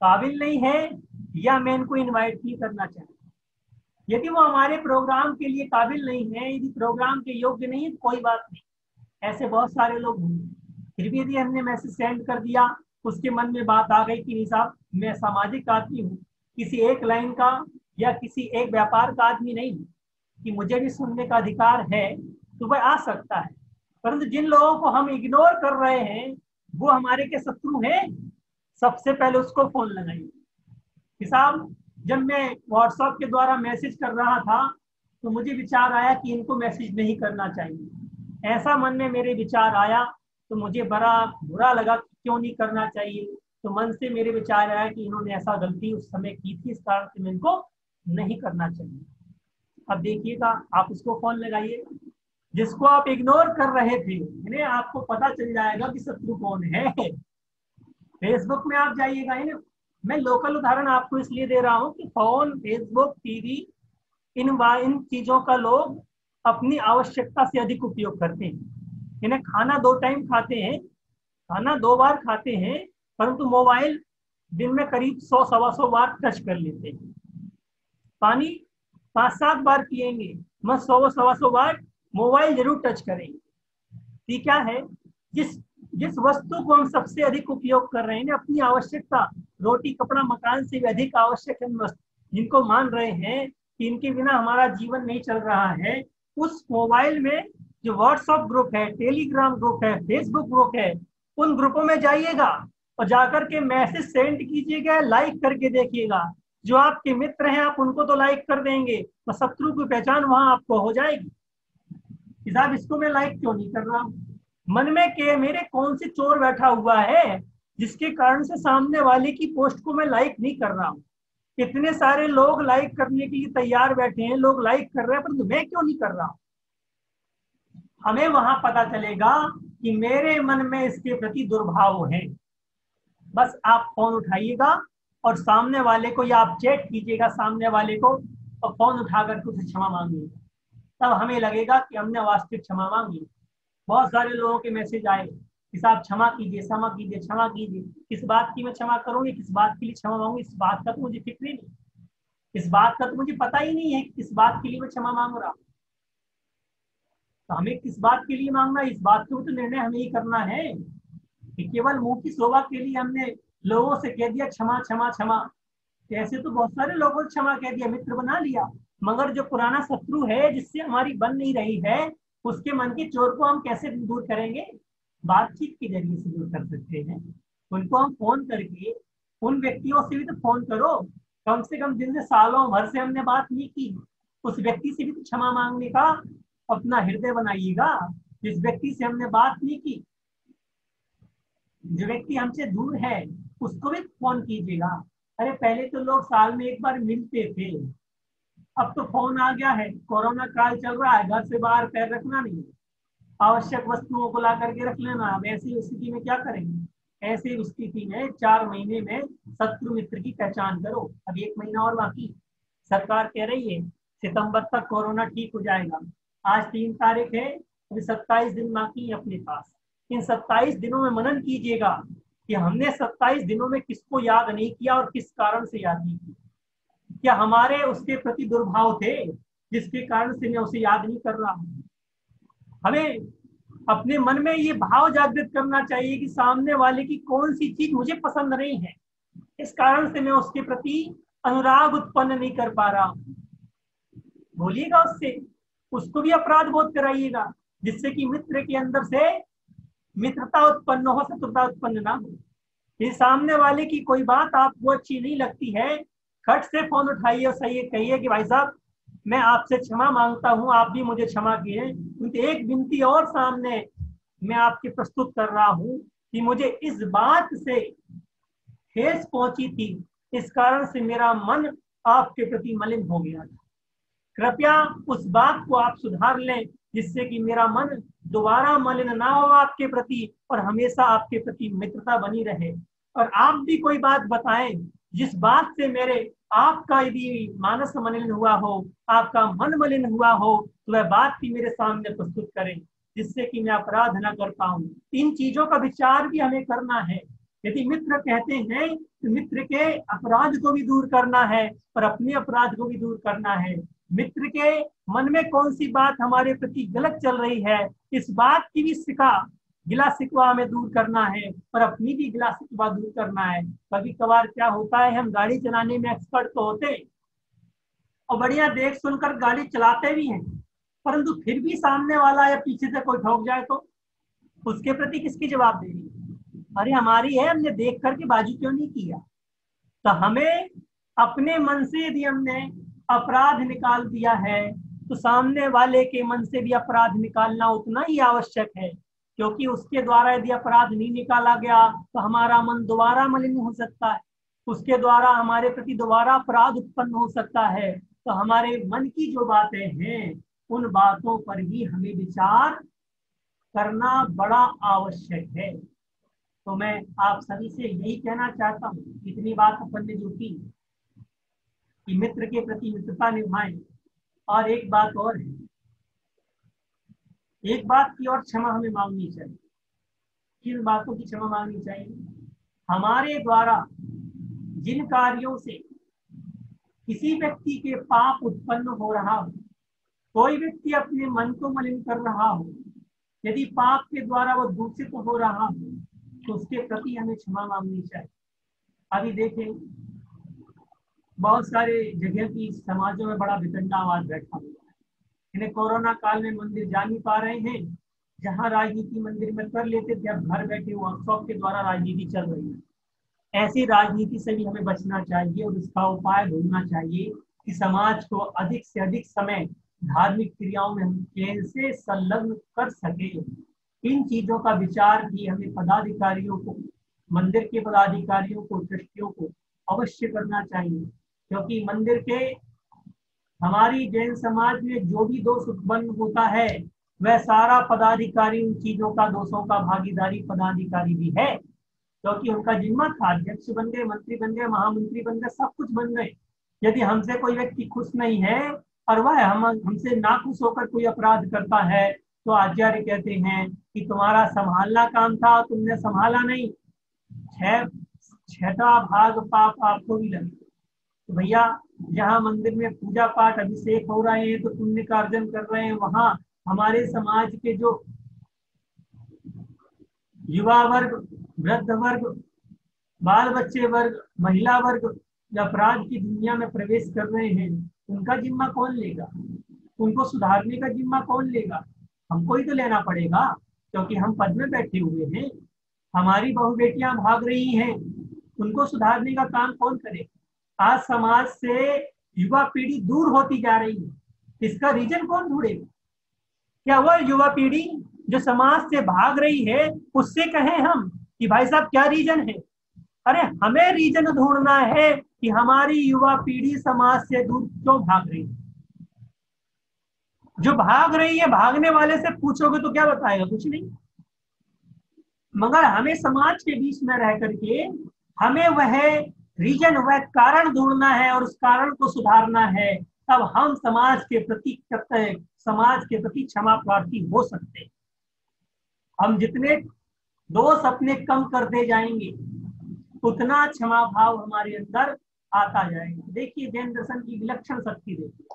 काबिल नहीं है, या मैं इनको इनवाइट नहीं करना चाहता? यदि वो हमारे प्रोग्राम के लिए काबिल नहीं है, यदि प्रोग्राम के योग्य नहीं है, तो कोई बात नहीं, ऐसे बहुत सारे लोग होंगे। फिर भी यदि हमने मैसेज सेंड कर दिया, उसके मन में बात आ गई कि नहीं साहब, मैं सामाजिक आदमी हूँ, किसी एक लाइन का या किसी एक व्यापार का आदमी नहीं हूँ कि मुझे भी सुनने का अधिकार है, तो वह आ सकता है। परंतु जिन लोगों को हम इग्नोर कर रहे हैं वो हमारे के शत्रु हैं। सबसे पहले उसको फोन लगाइए कि साहब, जब मैं व्हाट्सएप के द्वारा मैसेज कर रहा था तो मुझे विचार आया कि इनको मैसेज नहीं करना चाहिए। ऐसा मन में मेरे विचार आया तो मुझे बड़ा बुरा लगा कि क्यों नहीं करना चाहिए। तो मन से मेरे विचार आया कि इन्होंने ऐसा गलती उस समय की थी, इस कारण से मैं इनको नहीं करना चाहिए। अब देखिएगा, आप उसको फोन लगाइए जिसको आप इग्नोर कर रहे थे, यानी आपको पता चल जाएगा कि शत्रु कौन है। फेसबुक में आप जाइएगा, मैं लोकल उदाहरण आपको इसलिए दे रहा हूँ कि फोन, फेसबुक, टीवी, इन चीजों का लोग अपनी आवश्यकता से अधिक उपयोग करते हैं। इन्हें खाना 2 टाइम खाते हैं, खाना 2 बार खाते हैं, परंतु मोबाइल दिन में करीब 100-125 बार टच कर लेते हैं। पानी 5-7 बार पिएंगे, मैं 100-125 बार मोबाइल जरूर टच करेंगे। ये क्या है? जिस वस्तु को हम सबसे अधिक उपयोग कर रहे हैं, अपनी आवश्यकता, रोटी कपड़ा मकान से भी अधिक आवश्यक वस्तु, जिनको मान रहे हैं कि इनके बिना हमारा जीवन नहीं चल रहा है, उस मोबाइल में जो व्हाट्सएप ग्रुप है, टेलीग्राम ग्रुप है, फेसबुक ग्रुप है, उन ग्रुपों में जाइएगा और जाकर के मैसेज सेंड कीजिएगा, लाइक करके देखिएगा। जो आपके मित्र हैं आप उनको तो लाइक कर देंगे, तो शत्रु की पहचान वहां आपको हो जाएगी। साहब, इसको मैं लाइक क्यों नहीं कर रहा हूँ? मन में के मेरे कौन से चोर बैठा हुआ है जिसके कारण से सामने वाले की पोस्ट को मैं लाइक नहीं कर रहा हूँ? इतने सारे लोग लाइक करने के लिए तैयार बैठे हैं, लोग लाइक कर रहे हैं, परंतु मैं क्यों नहीं कर रहा हूँ? हमें वहां पता चलेगा कि मेरे मन में इसके प्रति दुर्भाव है। बस आप फोन उठाइएगा और सामने वाले को, या आप चैट कीजिएगा सामने वाले को और फोन उठा करके उसे क्षमा मांगिएगा, तब हमें लगेगा कि हमने वास्तविक क्षमा मांगी। बहुत सारे लोगों के मैसेज आए कि साहब क्षमा कीजिए, क्षमा कीजिए, क्षमा कीजिए। किस बात की मैं क्षमा करूंगी, किस बात के लिए क्षमा मांगूंगी, इस बात का तो मुझे फिक्र ही नहीं, इस बात का तो मुझे पता ही नहीं है कि किस बात के लिए मैं क्षमा मांग रहा हूँ। तो हमें किस बात के लिए मांगना, इस बात को तो निर्णय हमें ही करना है कि केवल मुंह की शोभा के लिए हमने लोगों से कह दिया क्षमा क्षमा क्षमा। ऐसे तो बहुत सारे लोगों ने क्षमा कह दिया, मित्र बना लिया, मगर जो पुराना शत्रु है जिससे हमारी बन नहीं रही है, उसके मन के चोर को हम कैसे दूर करेंगे? बातचीत के जरिए से दूर कर सकते हैं। उनको हम फोन करके, उन व्यक्तियों से भी तो फोन करो, कम से कम जिनसे सालों भर से हमने बात नहीं की, उस व्यक्ति से भी तो क्षमा मांगने का अपना हृदय बनाइएगा। जिस व्यक्ति से हमने बात नहीं की, जो व्यक्ति हमसे दूर है, उसको भी फोन कीजिएगा। अरे पहले तो लोग साल में एक बार मिलते थे, अब तो फोन आ गया है, कोरोना काल चल रहा है, घर से बाहर पैर रखना नहीं, आवश्यक वस्तुओं को ला करके रख लेना। अब ऐसी स्थिति में क्या करेंगे? ऐसी स्थिति में 4 महीने में शत्रु मित्र की पहचान करो। अब 1 महीना और बाकी, सरकार कह रही है सितंबर तक कोरोना ठीक हो जाएगा। आज 3 तारीख है, अभी 27 दिन बाकी है अपने पास। इन 27 दिनों में मनन कीजिएगा कि हमने 27 दिनों में किसको याद नहीं किया और किस कारण से याद नहीं किया। क्या हमारे उसके प्रति दुर्भाव थे जिसके कारण से मैं उसे याद नहीं कर रहा हूँ? हमें अपने मन में ये भाव जागृत करना चाहिए कि सामने वाले की कौन सी चीज मुझे पसंद नहीं है, इस कारण से मैं उसके प्रति अनुराग उत्पन्न नहीं कर पा रहा हूँ। बोलिएगा उससे, उसको भी अपराध बोध कराइएगा, जिससे कि मित्र के अंदर से मित्रता उत्पन्न हो, शत्रुता उत्पन्न ना हो। ये सामने वाले की कोई बात आपको अच्छी नहीं लगती है, खट से फोन उठाइए और सही कहिए कि भाई साहब, मैं आपसे क्षमा मांगता हूं, आप भी मुझे क्षमा किए। क्योंकि एक विनती और सामने मैं आपके प्रस्तुत कर रहा हूं कि मुझे इस बात से ठेस पहुंची थी, इस कारण से मेरा मन आपके प्रति मलिन हो गया था। कृपया उस बात को आप सुधार लें, जिससे कि मेरा मन दोबारा मलिन ना हो आपके प्रति और हमेशा आपके प्रति मित्रता बनी रहे। और आप भी कोई बात बताएं जिस बात से मेरे आपका यदि मानस मलिन हुआ हो, आपका मन मलिन हुआ हो, तो वह बात भी मेरे सामने प्रस्तुत करें, जिससे कि मैं अपराध न कर पाऊं। इन चीजों का विचार भी हमें करना है। यदि मित्र कहते हैं तो मित्र के अपराध को भी दूर करना है और अपने अपराध को भी दूर करना है। मित्र के मन में कौन सी बात हमारे प्रति गलत चल रही है, इस बात की भी गिला शिकवा हमें दूर करना है और अपनी भी गिला शिकवा दूर करना है। कभी कभार क्या होता है, हम गाड़ी चलाने में एक्सपर्ट तो होते और बढ़िया देख सुनकर गाड़ी चलाते भी हैं, परंतु फिर भी सामने वाला या पीछे से कोई ठोक जाए तो उसके प्रति किसकी जवाबदेही? अरे हमारी है, हमने देख करके बाजू क्यों नहीं किया। तो हमें अपने मन से यदि हमने अपराध निकाल दिया है तो सामने वाले के मन से भी अपराध निकालना उतना ही आवश्यक है, क्योंकि उसके द्वारा यदि अपराध नहीं निकाला गया तो हमारा मन दोबारा मलिन हो सकता है, उसके द्वारा हमारे प्रति दोबारा अपराध उत्पन्न हो सकता है। तो हमारे मन की जो बातें हैं उन बातों पर ही हमें विचार करना बड़ा आवश्यक है। तो मैं आप सभी से यही कहना चाहता हूँ, इतनी बात अपन ने जो की कि मित्र के प्रति मित्रता निभाएं। और एक बात और है, एक बात की और क्षमा हमें मांगनी चाहिए। किन बातों की क्षमा मांगनी चाहिए? हमारे द्वारा जिन कार्यों से किसी व्यक्ति के पाप उत्पन्न हो रहा हो, कोई व्यक्ति अपने मन को मलिन कर रहा हो, यदि पाप के द्वारा वो दूषित हो रहा हो तो उसके प्रति हमें क्षमा मांगनी चाहिए। अभी देखें, बहुत सारे जगह की समाजों में बड़ा वितंडावाद बैठा हुआ है। इन्हें कोरोना काल में मंदिर जा नहीं पा रहे हैं, जहां राजनीति मंदिर में कर लेते थे, अब घर बैठे वर्कशॉप के द्वारा राजनीति चल रही है। ऐसी राजनीति से भी हमें बचना चाहिए और इसका उपाय ढूंढना चाहिए कि समाज को अधिक से अधिक समय धार्मिक क्रियाओं में हम कैसे संलग्न कर सके। इन चीजों का विचार भी हमें पदाधिकारियों को, मंदिर के पदाधिकारियों को, ट्रस्टियों को अवश्य करना चाहिए, क्योंकि मंदिर के हमारी जैन समाज में जो भी दोष उत्पन्न होता है वह सारा पदाधिकारी उन चीजों का, दोषों का भागीदारी पदाधिकारी भी है, क्योंकि उनका जिम्मा था। अध्यक्ष बन गए, मंत्री बन गए, महामंत्री बन गए, सब कुछ बन गए। यदि हमसे कोई व्यक्ति खुश नहीं है और वह हमसे नाखुश होकर कोई अपराध करता है तो आचार्य कहते हैं कि तुम्हारा संभालना काम था, तुमने संभाला नहीं, छठा भाग पाप आपको भी लगे। तो भैया, जहाँ मंदिर में पूजा पाठ अभिषेक हो रहे हैं तो पुण्य का अर्जन कर रहे हैं, वहां हमारे समाज के जो युवा वर्ग, वृद्ध वर्ग, बाल बच्चे वर्ग, महिला वर्ग अपराध की दुनिया में प्रवेश कर रहे हैं, उनका जिम्मा कौन लेगा? उनको सुधारने का जिम्मा कौन लेगा? हमको ही तो लेना पड़ेगा, क्योंकि हम पद में बैठे हुए हैं। हमारी बहु बेटियां भाग रही हैं, उनको सुधारने का काम कौन करे? आज समाज से युवा पीढ़ी दूर होती जा रही है, इसका रीजन कौन ढूंढेगा? क्या वो युवा पीढ़ी जो समाज से भाग रही है उससे कहें हम कि भाई साहब क्या रीजन है? अरे हमें रीजन ढूंढना है कि हमारी युवा पीढ़ी समाज से दूर क्यों भाग रही है। जो भाग रही है, भागने वाले से पूछोगे तो क्या बताएगा? कुछ नहीं। मगर हमें समाज के बीच में रह करके हमें वह रीजन, वह कारण ढूंढना है और उस कारण को सुधारना है, तब हम समाज के प्रति क्षमा प्रार्थी हो सकते हैं। हम जितने दोष अपने कम करते जाएंगे उतना क्षमा भाव हमारे अंदर आता जाएगा। देखिए, जैन दर्शन की विलक्षण शक्ति देखिए,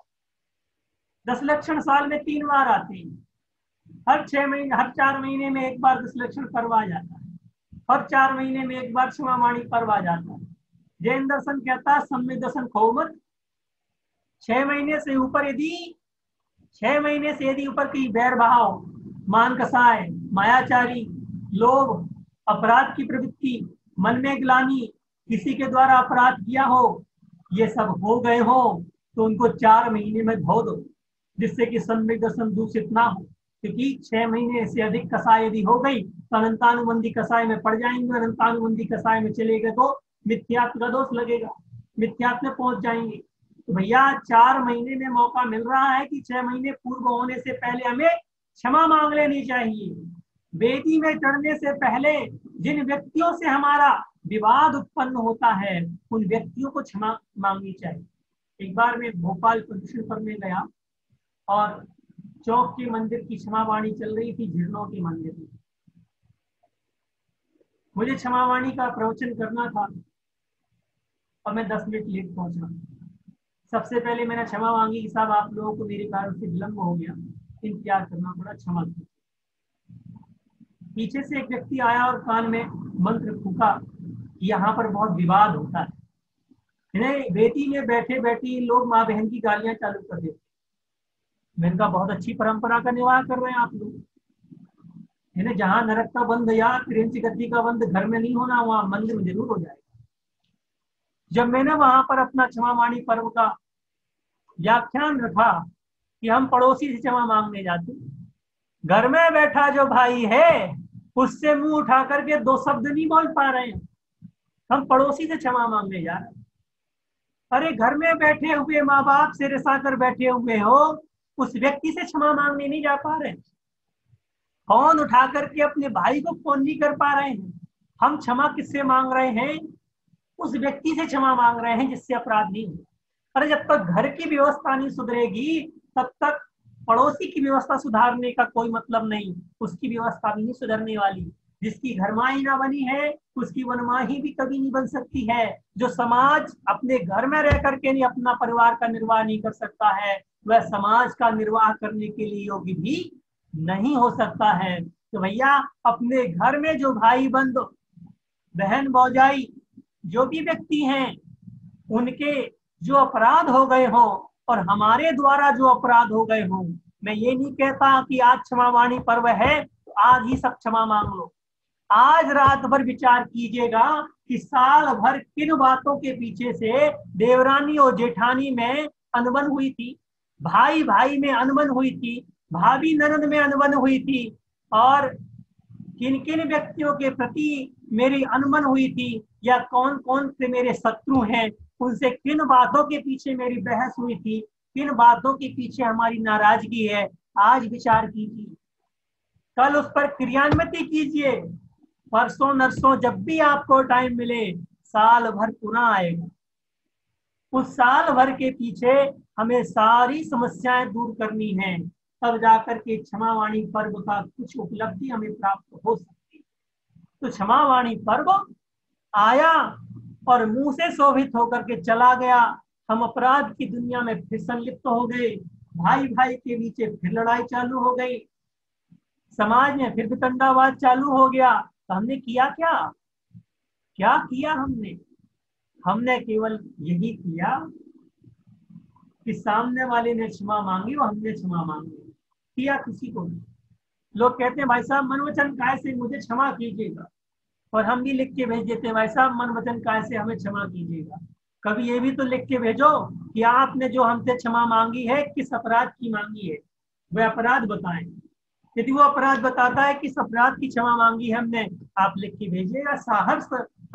10 लक्षण साल में 3 बार आते हैं। हर 6 महीने, हर 4 महीने में एक बार 10 लक्षण पर्व आ जाता है, हर 4 महीने में एक बार क्षमावाणी पर्व आ जाता है। जैन दर्शन कहता है सम्यक दर्शन खो मत। 6 महीने से ऊपर यदि ऊपर की बैर भाव, मान कसाय, मायाचारी, लोभ, अपराध की प्रवृत्ति, मन में ग्लानि, किसी के द्वारा अपराध किया हो, ये सब हो गए हो तो उनको 4 महीने में धो दो, जिससे कि सम्यक दर्शन दूषित ना हो। क्योंकि 6 महीने से अधिक कसाय यदि हो गई तो अनंतानुबंधी कसाय में पड़ जाएंगे। अनंतानुबंधी कसाय में चले गए तो मिथ्यात्व का दोष लगेगा, मिथ्यात्व में पहुंच जाएंगे। तो भैया 4 महीने में मौका मिल रहा है कि 6 महीने पूर्व होने से पहले हमें क्षमा मांग लेनी चाहिए। वेदी में चढ़ने से पहले जिन व्यक्तियों से हमारा विवाद उत्पन्न होता है उन व्यक्तियों को क्षमा मांगनी चाहिए। एक बार मैं भोपाल प्रदूषण पर में गया और चौक के मंदिर की क्षमावाणी चल रही थी, झिरनों के मंदिर में। मुझे क्षमावाणी का प्रवचन करना था और मैं 10 मिनट लेट पहुंचा। सबसे पहले मैंने क्षमा मांगी कि साहब आप लोगों को मेरे कारण से विलंब हो गया, इंतजार करना पड़ा, क्षमा कीजिए। पीछे से एक व्यक्ति आया और कान में मंत्र फूका कि यहाँ पर बहुत विवाद होता है, बेटी में बैठे बैठे लोग माँ बहन की गालियां चालू कर देते। मैंने कहा बहुत अच्छी परंपरा का निर्वाह कर रहे हैं आप लोग, है जहाँ नरक का बंद या त्रिंच गति का बंद घर में नहीं होना, वहां मंदिर में जरूर हो जाएगा। जब मैंने वहां पर अपना क्षमावाणी पर्व का व्याख्यान रखा कि हम पड़ोसी से क्षमा मांगने जाते, घर में बैठा जो भाई है उससे मुंह उठा करके 2 शब्द नहीं बोल पा रहे हैं, हम पड़ोसी से क्षमा मांगने जा रहे हैं। अरे घर में बैठे हुए माँ बाप से रिसा कर बैठे हुए हो, उस व्यक्ति से क्षमा मांगने नहीं जा पा रहे, फोन उठा करके अपने भाई को फोन नहीं कर पा रहे हैं। हम क्षमा किससे मांग रहे हैं? उस व्यक्ति से क्षमा मांग रहे हैं जिससे अपराध नहीं हुआ। अरे जब तक घर की व्यवस्था नहीं सुधरेगी तब तक पड़ोसी की व्यवस्था सुधारने का कोई मतलब नहीं, उसकी व्यवस्था भी नहीं सुधरने वाली। जिसकी घरमाही ना बनी है उसकी वनमाही भी कभी नहीं बन सकती है। जो समाज अपने घर में रह करके नहीं अपना परिवार का निर्वाह नहीं कर सकता है, वह समाज का निर्वाह करने के लिए योग्य भी नहीं हो सकता है। तो भैया अपने घर में जो भाई बंधु बहन भौजाई जो भी व्यक्ति हैं, उनके जो अपराध हो गए हो और हमारे द्वारा जो अपराध हो गए हो, मैं ये नहीं कहता कि आज क्षमावाणी पर्व है तो आज ही सब क्षमा मांग लो। आज रात भर विचार कीजिएगा कि साल भर किन बातों के पीछे से देवरानी और जेठानी में अनबन हुई थी, भाई भाई में अनबन हुई थी, भाभी ननद में अनबन हुई थी, और किन किन व्यक्तियों के प्रति मेरी अनबन हुई थी, या कौन कौन से मेरे शत्रु हैं, उनसे किन बातों के पीछे मेरी बहस हुई थी, किन बातों के पीछे हमारी नाराजगी है। आज विचार कीजिए, कल उस पर क्रियान्वित कीजिए, परसों नरसों जब भी आपको टाइम मिले साल भर पुनः आएगा। उस साल भर के पीछे हमें सारी समस्याएं दूर करनी है, तब जाकर के क्षमावाणी पर्व का कुछ उपलब्धि हमें प्राप्त हो सकती है। तो क्षमावाणी पर्व आया और मुंह से शोभित होकर के चला गया, हम अपराध की दुनिया में फिर संलिप्त हो गए, भाई भाई के बीच फिर लड़ाई चालू हो गई, समाज में फिर वितंडावाद चालू हो गया। तो हमने किया क्या? क्या किया हमने केवल यही किया कि सामने वाले ने क्षमा मांगी और हमने क्षमा मांगी, किया किसी को नहीं। लोग कहते हैं भाई साहब मन वचन काय से मुझे क्षमा कीजिएगा, और हम भी लिख के भेज देते हैं भाई साहब मन वचन काय से हमें क्षमा कीजिएगा। कभी ये भी तो लिख के भेजो कि आपने जो हमसे क्षमा मांगी है किस अपराध की मांगी है, वह अपराध बताएं। यदि वो अपराध बताता है किस अपराध की क्षमा मांगी है हमने, आप लिख के भेजिएगा। सहर्ष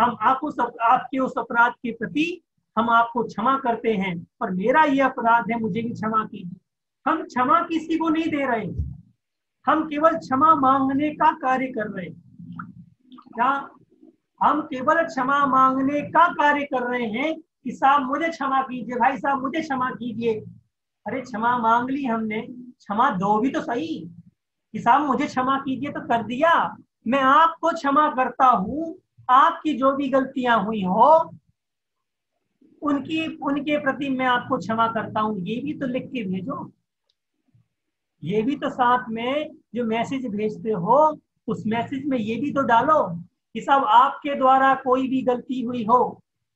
हम आपके उस अपराध के प्रति हम आपको क्षमा करते हैं, और मेरा ये अपराध है मुझे भी क्षमा कीजिए। हम क्षमा किसी को नहीं दे रहे, हम केवल क्षमा मांगने का कार्य कर रहे हैं। क्या हम केवल क्षमा मांगने का कार्य कर रहे हैं कि साहब मुझे क्षमा कीजिए, भाई साहब मुझे क्षमा कीजिए। अरे क्षमा मांग ली हमने, क्षमा दो भी तो सही कि साहब मुझे क्षमा कीजिए, तो कर दिया। मैं आपको क्षमा करता हूँ, आपकी जो भी गलतियां हुई हो उनके प्रति मैं आपको क्षमा करता हूँ, ये भी तो लिख के भेजो। ये भी तो साथ में जो मैसेज भेजते हो उस मैसेज में ये भी तो डालो कि साहब आपके द्वारा कोई भी गलती हुई हो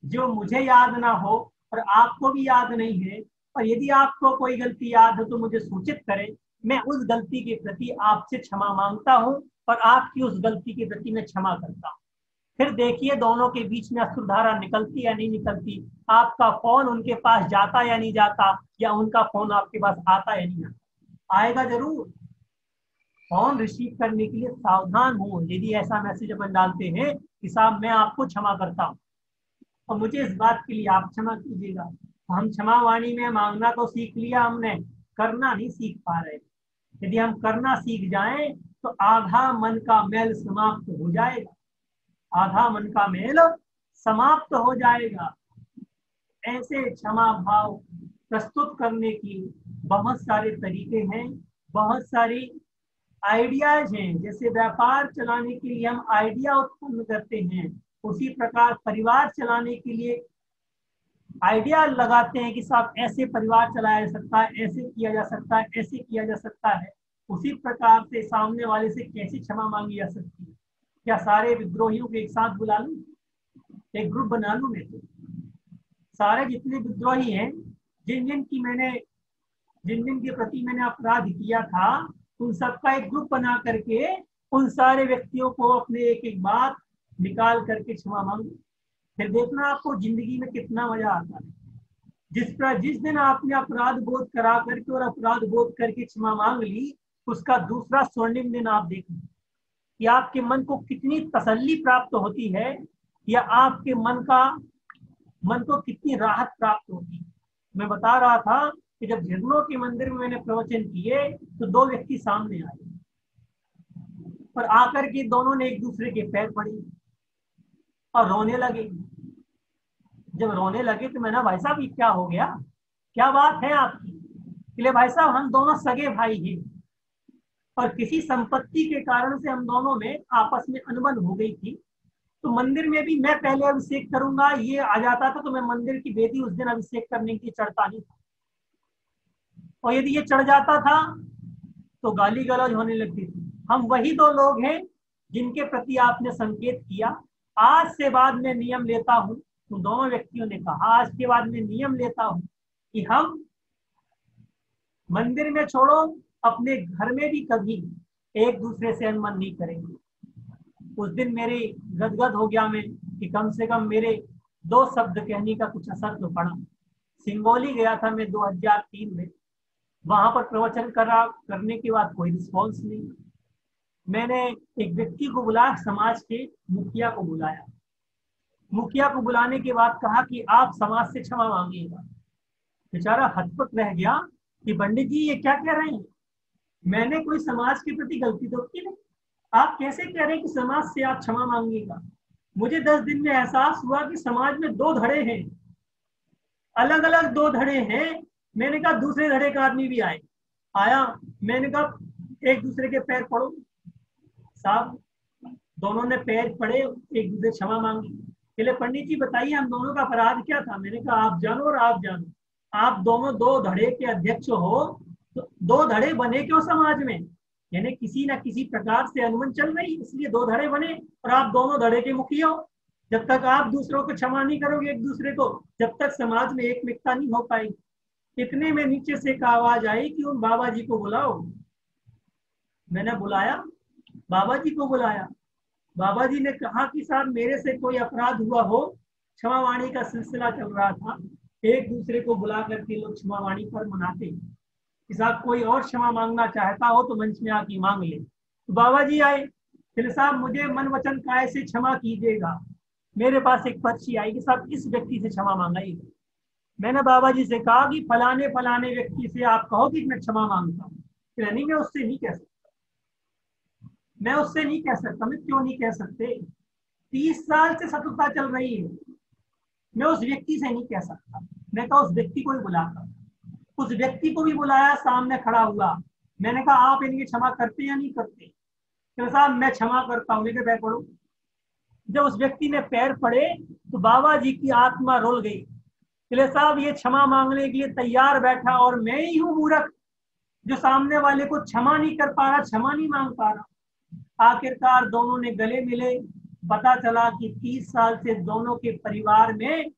जो मुझे याद ना हो और आपको भी याद नहीं है, और यदि आपको कोई गलती याद हो तो मुझे सूचित करें, मैं उस गलती के प्रति आपसे क्षमा मांगता हूं और आपकी उस गलती के प्रति मैं क्षमा करता हूं। फिर देखिए दोनों के बीच में अश्रुधारा निकलती या नहीं निकलती, आपका फोन उनके पास जाता या नहीं जाता, या उनका फोन आपके पास आता या नहीं आता। आएगा जरूर। फोन रिसीव करने के लिए सावधान हो यदि ऐसा मैसेज अपन डालते हैं कि साहब मैं आपको क्षमा करता हूँ और मुझे इस बात के लिए आप क्षमा कीजिएगा। हम क्षमावाणी में मांगना तो सीख लिया हमने, करना नहीं सीख पा रहे। यदि हम करना सीख जाएं तो आधा मन का मैल समाप्त हो जाएगा। आधा मन का मेल समाप्त हो जाएगा। ऐसे क्षमा भाव प्रस्तुत करने की बहुत सारे तरीके हैं, बहुत सारी आइडियाज हैं। जैसे व्यापार चलाने के लिए हम आइडिया उत्पन्न करते हैं, उसी प्रकार परिवार चलाने के लिए आइडिया लगाते हैं कि साहब ऐसे परिवार चलाया जा सकता है, ऐसे किया जा सकता है, ऐसे किया जा सकता है। उसी प्रकार से सामने वाले से कैसे क्षमा मांगी जा सकती है। क्या सारे विद्रोहियों को एक साथ बुला लूं, एक ग्रुप बना लूं मैं? तो सारे जितने विद्रोही हैं, जिन जिन के प्रति मैंने अपराध किया था, उन सबका एक ग्रुप बना करके उन सारे व्यक्तियों को अपने एक एक बात निकाल करके क्षमा मांगू। फिर देखना आपको जिंदगी में कितना मजा आता है। जिस दिन आपने अपराध बोध करा करके और अपराध बोध करके क्षमा मांग ली, उसका दूसरा स्वर्णिम दिन आप देखें कि आपके मन को कितनी तसल्ली प्राप्त होती है, या आपके मन को कितनी राहत प्राप्त होती है। मैं बता रहा था कि जब झरनों के मंदिर में मैंने प्रवचन किए तो दो व्यक्ति सामने आए और आकर के दोनों ने एक दूसरे के पैर पड़े और रोने लगे। जब रोने लगे तो मैंने, भाई साहब ये क्या हो गया, क्या बात है आपकी? इसलिए भाई साहब हम दोनों सगे भाई हैं और किसी संपत्ति के कारण से हम दोनों में आपस में अनबन हो गई थी। तो मंदिर में भी मैं पहले अभिषेक करूंगा ये आ जाता था, तो मैं मंदिर की वेदी उस दिन अभिषेक करने के लिए चढ़ता नहीं था, और यदि ये चढ़ जाता था तो गाली गलौज होने लगती थी। हम वही दो लोग हैं जिनके प्रति आपने संकेत किया। आज से बाद में नियम लेता हूं, तो दोनों व्यक्तियों ने कहा आज के बाद में नियम लेता हूं कि हम मंदिर में छोड़ो, अपने घर में भी कभी एक दूसरे से अनबन नहीं करेंगे। उस दिन मेरे गदगद हो गया मैं कि कम से कम मेरे दो शब्द कहने का कुछ असर तो पड़ा। सिंगोली गया था मैं 2003 में, वहां पर प्रवचन करने के बाद कोई रिस्पॉन्स नहीं। मैंने एक व्यक्ति को बुलाया, समाज के मुखिया को बुलाया। मुखिया को बुलाने के बाद कहा कि आप समाज से क्षमा मांगिएगा। बेचारा हतपत रह गया कि पंडित जी ये क्या कह रहे हैं, मैंने कोई समाज के प्रति गलती तो की नहीं, आप कैसे कह रहे हैं कि समाज से आप क्षमा मांगिएगा? मुझे 10 दिन में एहसास हुआ कि समाज में दो धड़े हैं, अलग अलग दो धड़े हैं। मैंने कहा दूसरे धड़े का आदमी भी आया, मैंने कहा एक दूसरे के पैर पड़ो। साहब दोनों ने पैर पड़े, एक दूसरे क्षमा मांगी। पहले पंडित जी बताइए हम दोनों का अपराध क्या था? मैंने कहा आप जानो और आप जानो, आप दोनों दो धड़े के अध्यक्ष हो, तो दो धड़े बने क्यों समाज में? यानी किसी न किसी प्रकार से अनबन चल रही, इसलिए दो धड़े बने और आप दोनों धड़े के मुखिया हो। जब तक आप दूसरों को क्षमा नहीं करोगे एक दूसरे को, जब तक समाज में एकमिकता नहीं हो पाएगी। इतने में नीचे से एक आवाज आई कि उन बाबा जी को बुलाओ। मैंने बुलाया, बाबा जी को बुलाया। बाबा जी ने कहा कि साहब मेरे से कोई अपराध हुआ हो, क्षमा वाणी का सिलसिला चल रहा था, एक दूसरे को बुला करके लोग क्षमा वाणी पर मनाते हैं कि साहब कोई और क्षमा मांगना चाहता हो तो मंच में आके मांग ले। तो बाबा जी आए, फिर साहब मुझे मन वचन काय से क्षमा कीजिएगा। मेरे पास एक पर्ची आई कि साहब इस व्यक्ति से क्षमा मांगाइएगा। मैंने बाबा जी से कहा कि फलाने फलाने व्यक्ति से आप कहो कि मैं क्षमा मांगता हूँ। नहीं मैं उससे नहीं कह सकता, मैं उससे नहीं कह सकता। मैं क्यों नहीं कह सकते? 30 साल से शत्रुता चल रही है, मैं उस व्यक्ति से नहीं कह सकता। मैं तो उस व्यक्ति को ही बुलाता, उस व्यक्ति को भी बुलाया, सामने खड़ा हुआ। मैंने कहा आप इनकी क्षमा करते या नहीं करते? तो साहब मैं क्षमा करता हूँ, लेके पैर पड़ो। जब उस व्यक्ति ने पैर पड़े तो बाबा जी की आत्मा रोल गई। बोले साहब ये क्षमा मांगने के लिए तैयार बैठा और मैं ही हूँ मूर्ख जो सामने वाले को क्षमा नहीं कर पा रहा, क्षमा नहीं मांग पा रहा। आखिरकार दोनों ने गले मिले। पता चला कि 30 साल से दोनों के परिवार में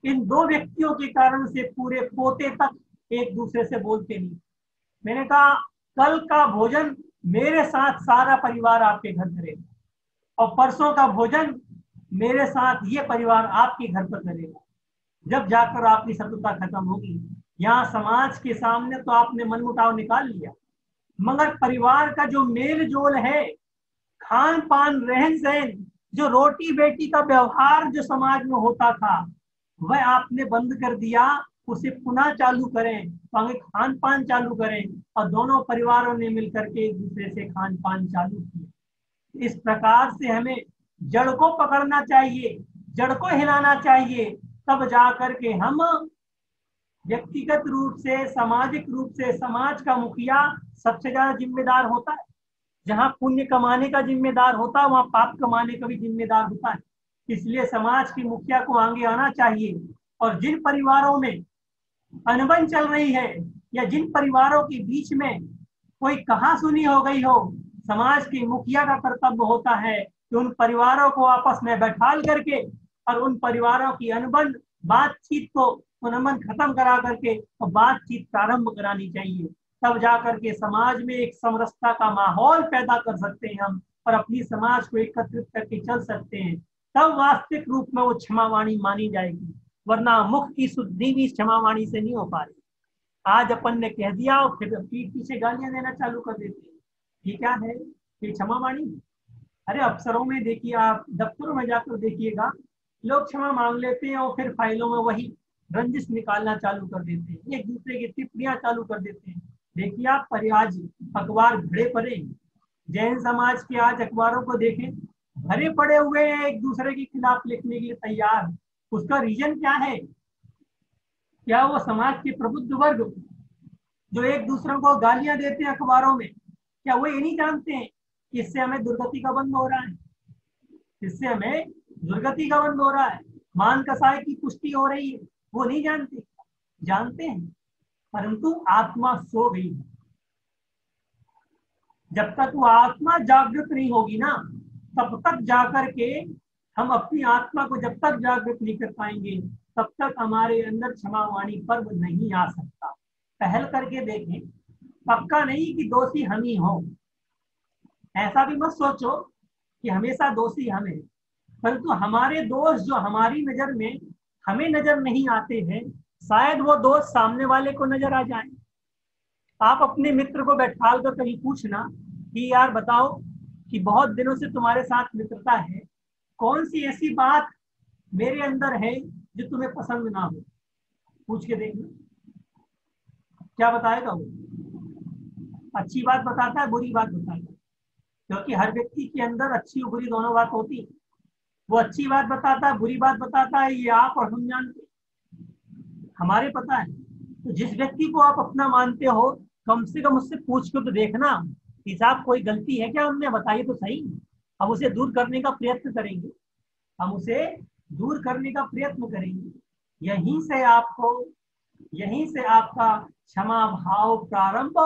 इन दो व्यक्तियों के कारण से पूरे पोते तक एक दूसरे से बोलते नहीं। मैंने कहा कल का भोजन मेरे साथ सारा परिवार आपके घर करेगा और परसों का भोजन मेरे साथ ये परिवार आपके घर पर करेगा। जब जाकर आपकी शत्रुता खत्म होगी। यहाँ समाज के सामने तो आपने मनमुटाव निकाल लिया, मगर परिवार का जो मेल जोल है, खान पान रहन सहन, जो रोटी बेटी का व्यवहार जो समाज में होता था वह आपने बंद कर दिया। उसे पुनः चालू करें, तो खान पान चालू करें। और दोनों परिवारों ने मिलकर के एक दूसरे से खान पान चालू किया। इस प्रकार से हमें जड़ को पकड़ना चाहिए, जड़ को हिलाना चाहिए, तब जा करके हम व्यक्तिगत रूप से, सामाजिक रूप से, समाज का मुखिया सबसे ज्यादा जिम्मेदार होता है। जहाँ पुण्य कमाने का जिम्मेदार होता है, वहाँ पाप कमाने का भी जिम्मेदार होता है। इसलिए समाज की मुखिया को आगे आना चाहिए। और जिन परिवारों में अनबन चल रही है, या जिन परिवारों के बीच में कोई कहासुनी हो गई हो, समाज के मुखिया का कर्तव्य होता है कि उन परिवारों को आपस में बैठाल करके और उन परिवारों की अनबन बातचीत को अनबन खत्म करा करके और बातचीत प्रारंभ करानी चाहिए। तब जा करके समाज में एक समरसता का माहौल पैदा कर सकते हैं हम, और अपनी समाज को एकत्रित करके चल सकते हैं। तब वास्तविक रूप में वो क्षमावाणी मानी जाएगी, वरना मुख की शुद्धि भी क्षमावाणी से नहीं हो पा रही। आज अपन ने कह दिया और फिर पीठ पीछे गालियां देना चालू कर देते हैं। ये क्या है? ये क्षमावाणी? अरे अफसरों में देखिए, आप दफ्तरों में जाकर देखिएगा, लोग क्षमा मांग लेते हैं और फिर फाइलों में वही रंजिश निकालना चालू कर देते हैं, एक दूसरे की टिप्पणियां चालू कर देते हैं। देखिए आप, पर आज अखबार भरे पड़े, जैन समाज के आज अखबारों को देखें, भरे पड़े हुए हैं एक दूसरे के खिलाफ लिखने के लिए तैयार। उसका रीजन क्या है? क्या वो समाज के प्रबुद्ध वर्ग जो एक दूसरे को गालियां देते हैं अखबारों में, क्या वो ये नहीं जानते हैं कि इससे हमें दुर्गति का बंद हो रहा है, इससे हमें दुर्गति का बंद हो रहा है, मान कसाय की पुष्टि हो रही है? वो नहीं जानते, जानते हैं, परंतु आत्मा सो गई। जब तक वो आत्मा जागृत नहीं होगी ना, तब तक जाकर के हम अपनी आत्मा को जब तक जागृत नहीं कर पाएंगे, तब तक हमारे अंदर क्षमावाणी पर्व नहीं आ सकता। पहल करके देखें, पक्का नहीं कि दोषी हम ही हो, ऐसा भी मत सोचो कि हमेशा दोषी हम हैं, परंतु हमारे दोष जो हमारी नजर में हमें नजर नहीं आते हैं, शायद वो दोष सामने वाले को नजर आ जाए। आप अपने मित्र को बैठाल कर कहीं पूछना कि यार बताओ कि बहुत दिनों से तुम्हारे साथ मित्रता है, कौन सी ऐसी बात मेरे अंदर है जो तुम्हें पसंद ना हो, पूछ के देखना, क्या बताएगा वो? अच्छी बात बताता है, बुरी बात बताता है, क्योंकि हर व्यक्ति के अंदर अच्छी और बुरी दोनों बात होती है। वो अच्छी बात बताता है, बुरी बात बताता है, ये आप और हम जानते हैं, हमारे पता है। तो जिस व्यक्ति को आप अपना मानते हो, कम से कम उससे पूछ के तो देखना कि साहब कोई गलती है क्या हमने, बताइए तो सही। हम उसे दूर करने का प्रयत्न करेंगे, हम उसे दूर करने का प्रयत्न करेंगे। यहीं से आपका क्षमा भाव प्रारंभ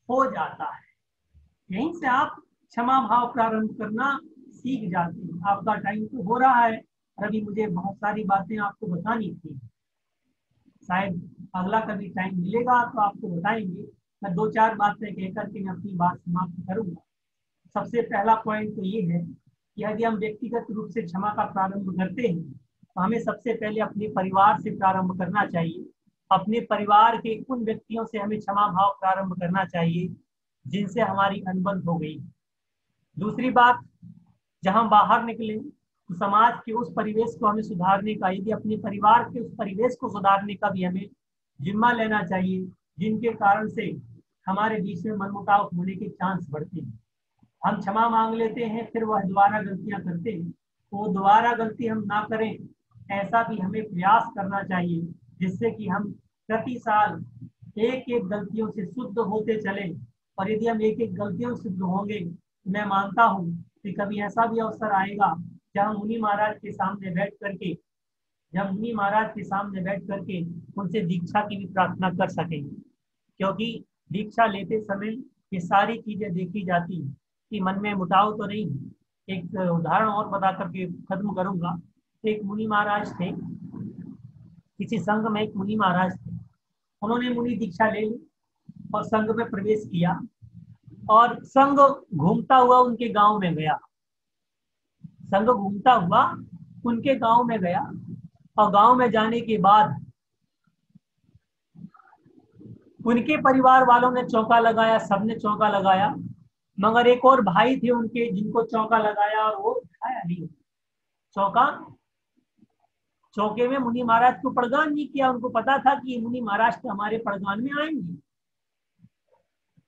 हो जाता है, यहीं से आप क्षमा भाव प्रारंभ करना सीख जाते हैं। आपका टाइम तो हो रहा है, अभी मुझे बहुत सारी बातें आपको बतानी थी, शायद अगला कभी टाइम मिलेगा तो आपको बताएंगे। मैं 2-4 बातें कहकर के मैं अपनी बात समाप्त करूंगा। सबसे पहला पॉइंट तो ये है कि यदि हम व्यक्तिगत रूप से क्षमा का प्रारंभ करते हैं, तो हमें सबसे पहले अपने परिवार से प्रारंभ करना चाहिए। अपने परिवार के उन व्यक्तियों से हमें क्षमा भाव प्रारंभ करना चाहिए जिनसे हमारी अनबन हो गई। दूसरी बात, जहां बाहर निकले तो समाज के उस परिवेश को हमें सुधारने का, यदि अपने परिवार के उस परिवेश को सुधारने का भी हमें जिम्मा लेना चाहिए, जिनके कारण से हमारे बीच में मनमुटाव होने के चांस बढ़ते हैं। हम क्षमा मांग लेते हैं, फिर वह दोबारा गलतियां करते हैं, तो वो दोबारा गलती हम ना करें, ऐसा भी हमें प्रयास करना चाहिए, जिससे कि हम प्रति साल एक एक गलतियों से शुद्ध होते चले। और यदि हम एक एक गलतियों से शुद्ध होंगे, तो मैं मानता हूँ कि कभी ऐसा भी अवसर आएगा जहाँ मुनि महाराज के सामने बैठ करके उनसे दीक्षा की भी प्रार्थना कर सकेंगे। क्योंकि दीक्षा लेते समय ये सारी चीजें देखी जाती हैं कि मन में मुटाव तो नहीं। एक उदाहरण और बता करके खत्म करूंगा। एक मुनि महाराज थे, किसी संघ में एक मुनि महाराज थे, उन्होंने मुनि दीक्षा ले ली और संघ में प्रवेश किया, और संघ घूमता हुआ उनके गांव में गया, और गांव में जाने के बाद उनके परिवार वालों ने चौका लगाया, सबने चौका लगाया, मगर एक और भाई थे उनके जिनको चौका लगाया और वो उठाया नहीं चौके में मुनि महाराज को प्रदान नहीं किया। उनको पता था कि मुनि महाराज तो हमारे प्रदान में आएंगे।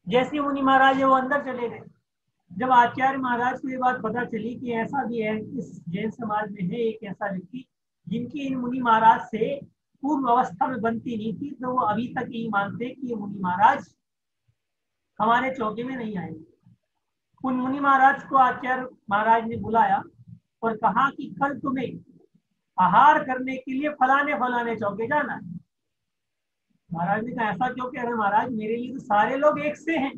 जैसे मुनि महाराज वो अंदर चले गए, जब आचार्य महाराज को ये बात पता चली कि ऐसा भी है, इस जैन समाज में है एक ऐसा व्यक्ति जिनकी इन मुनि महाराज से पूर्व अवस्था में बनती नहीं थी, तो वो अभी तक यही मानते कि ये मुनि महाराज हमारे चौके में नहीं आएंगे। उन मुनि महाराज को आचार्य महाराज ने बुलाया और कहा कि कल तुम्हें आहार करने के लिए फलाने फलाने चौके जाना है। महाराज ने कहा ऐसा क्यों कह रहे महाराज, मेरे लिए तो सारे लोग एक से हैं,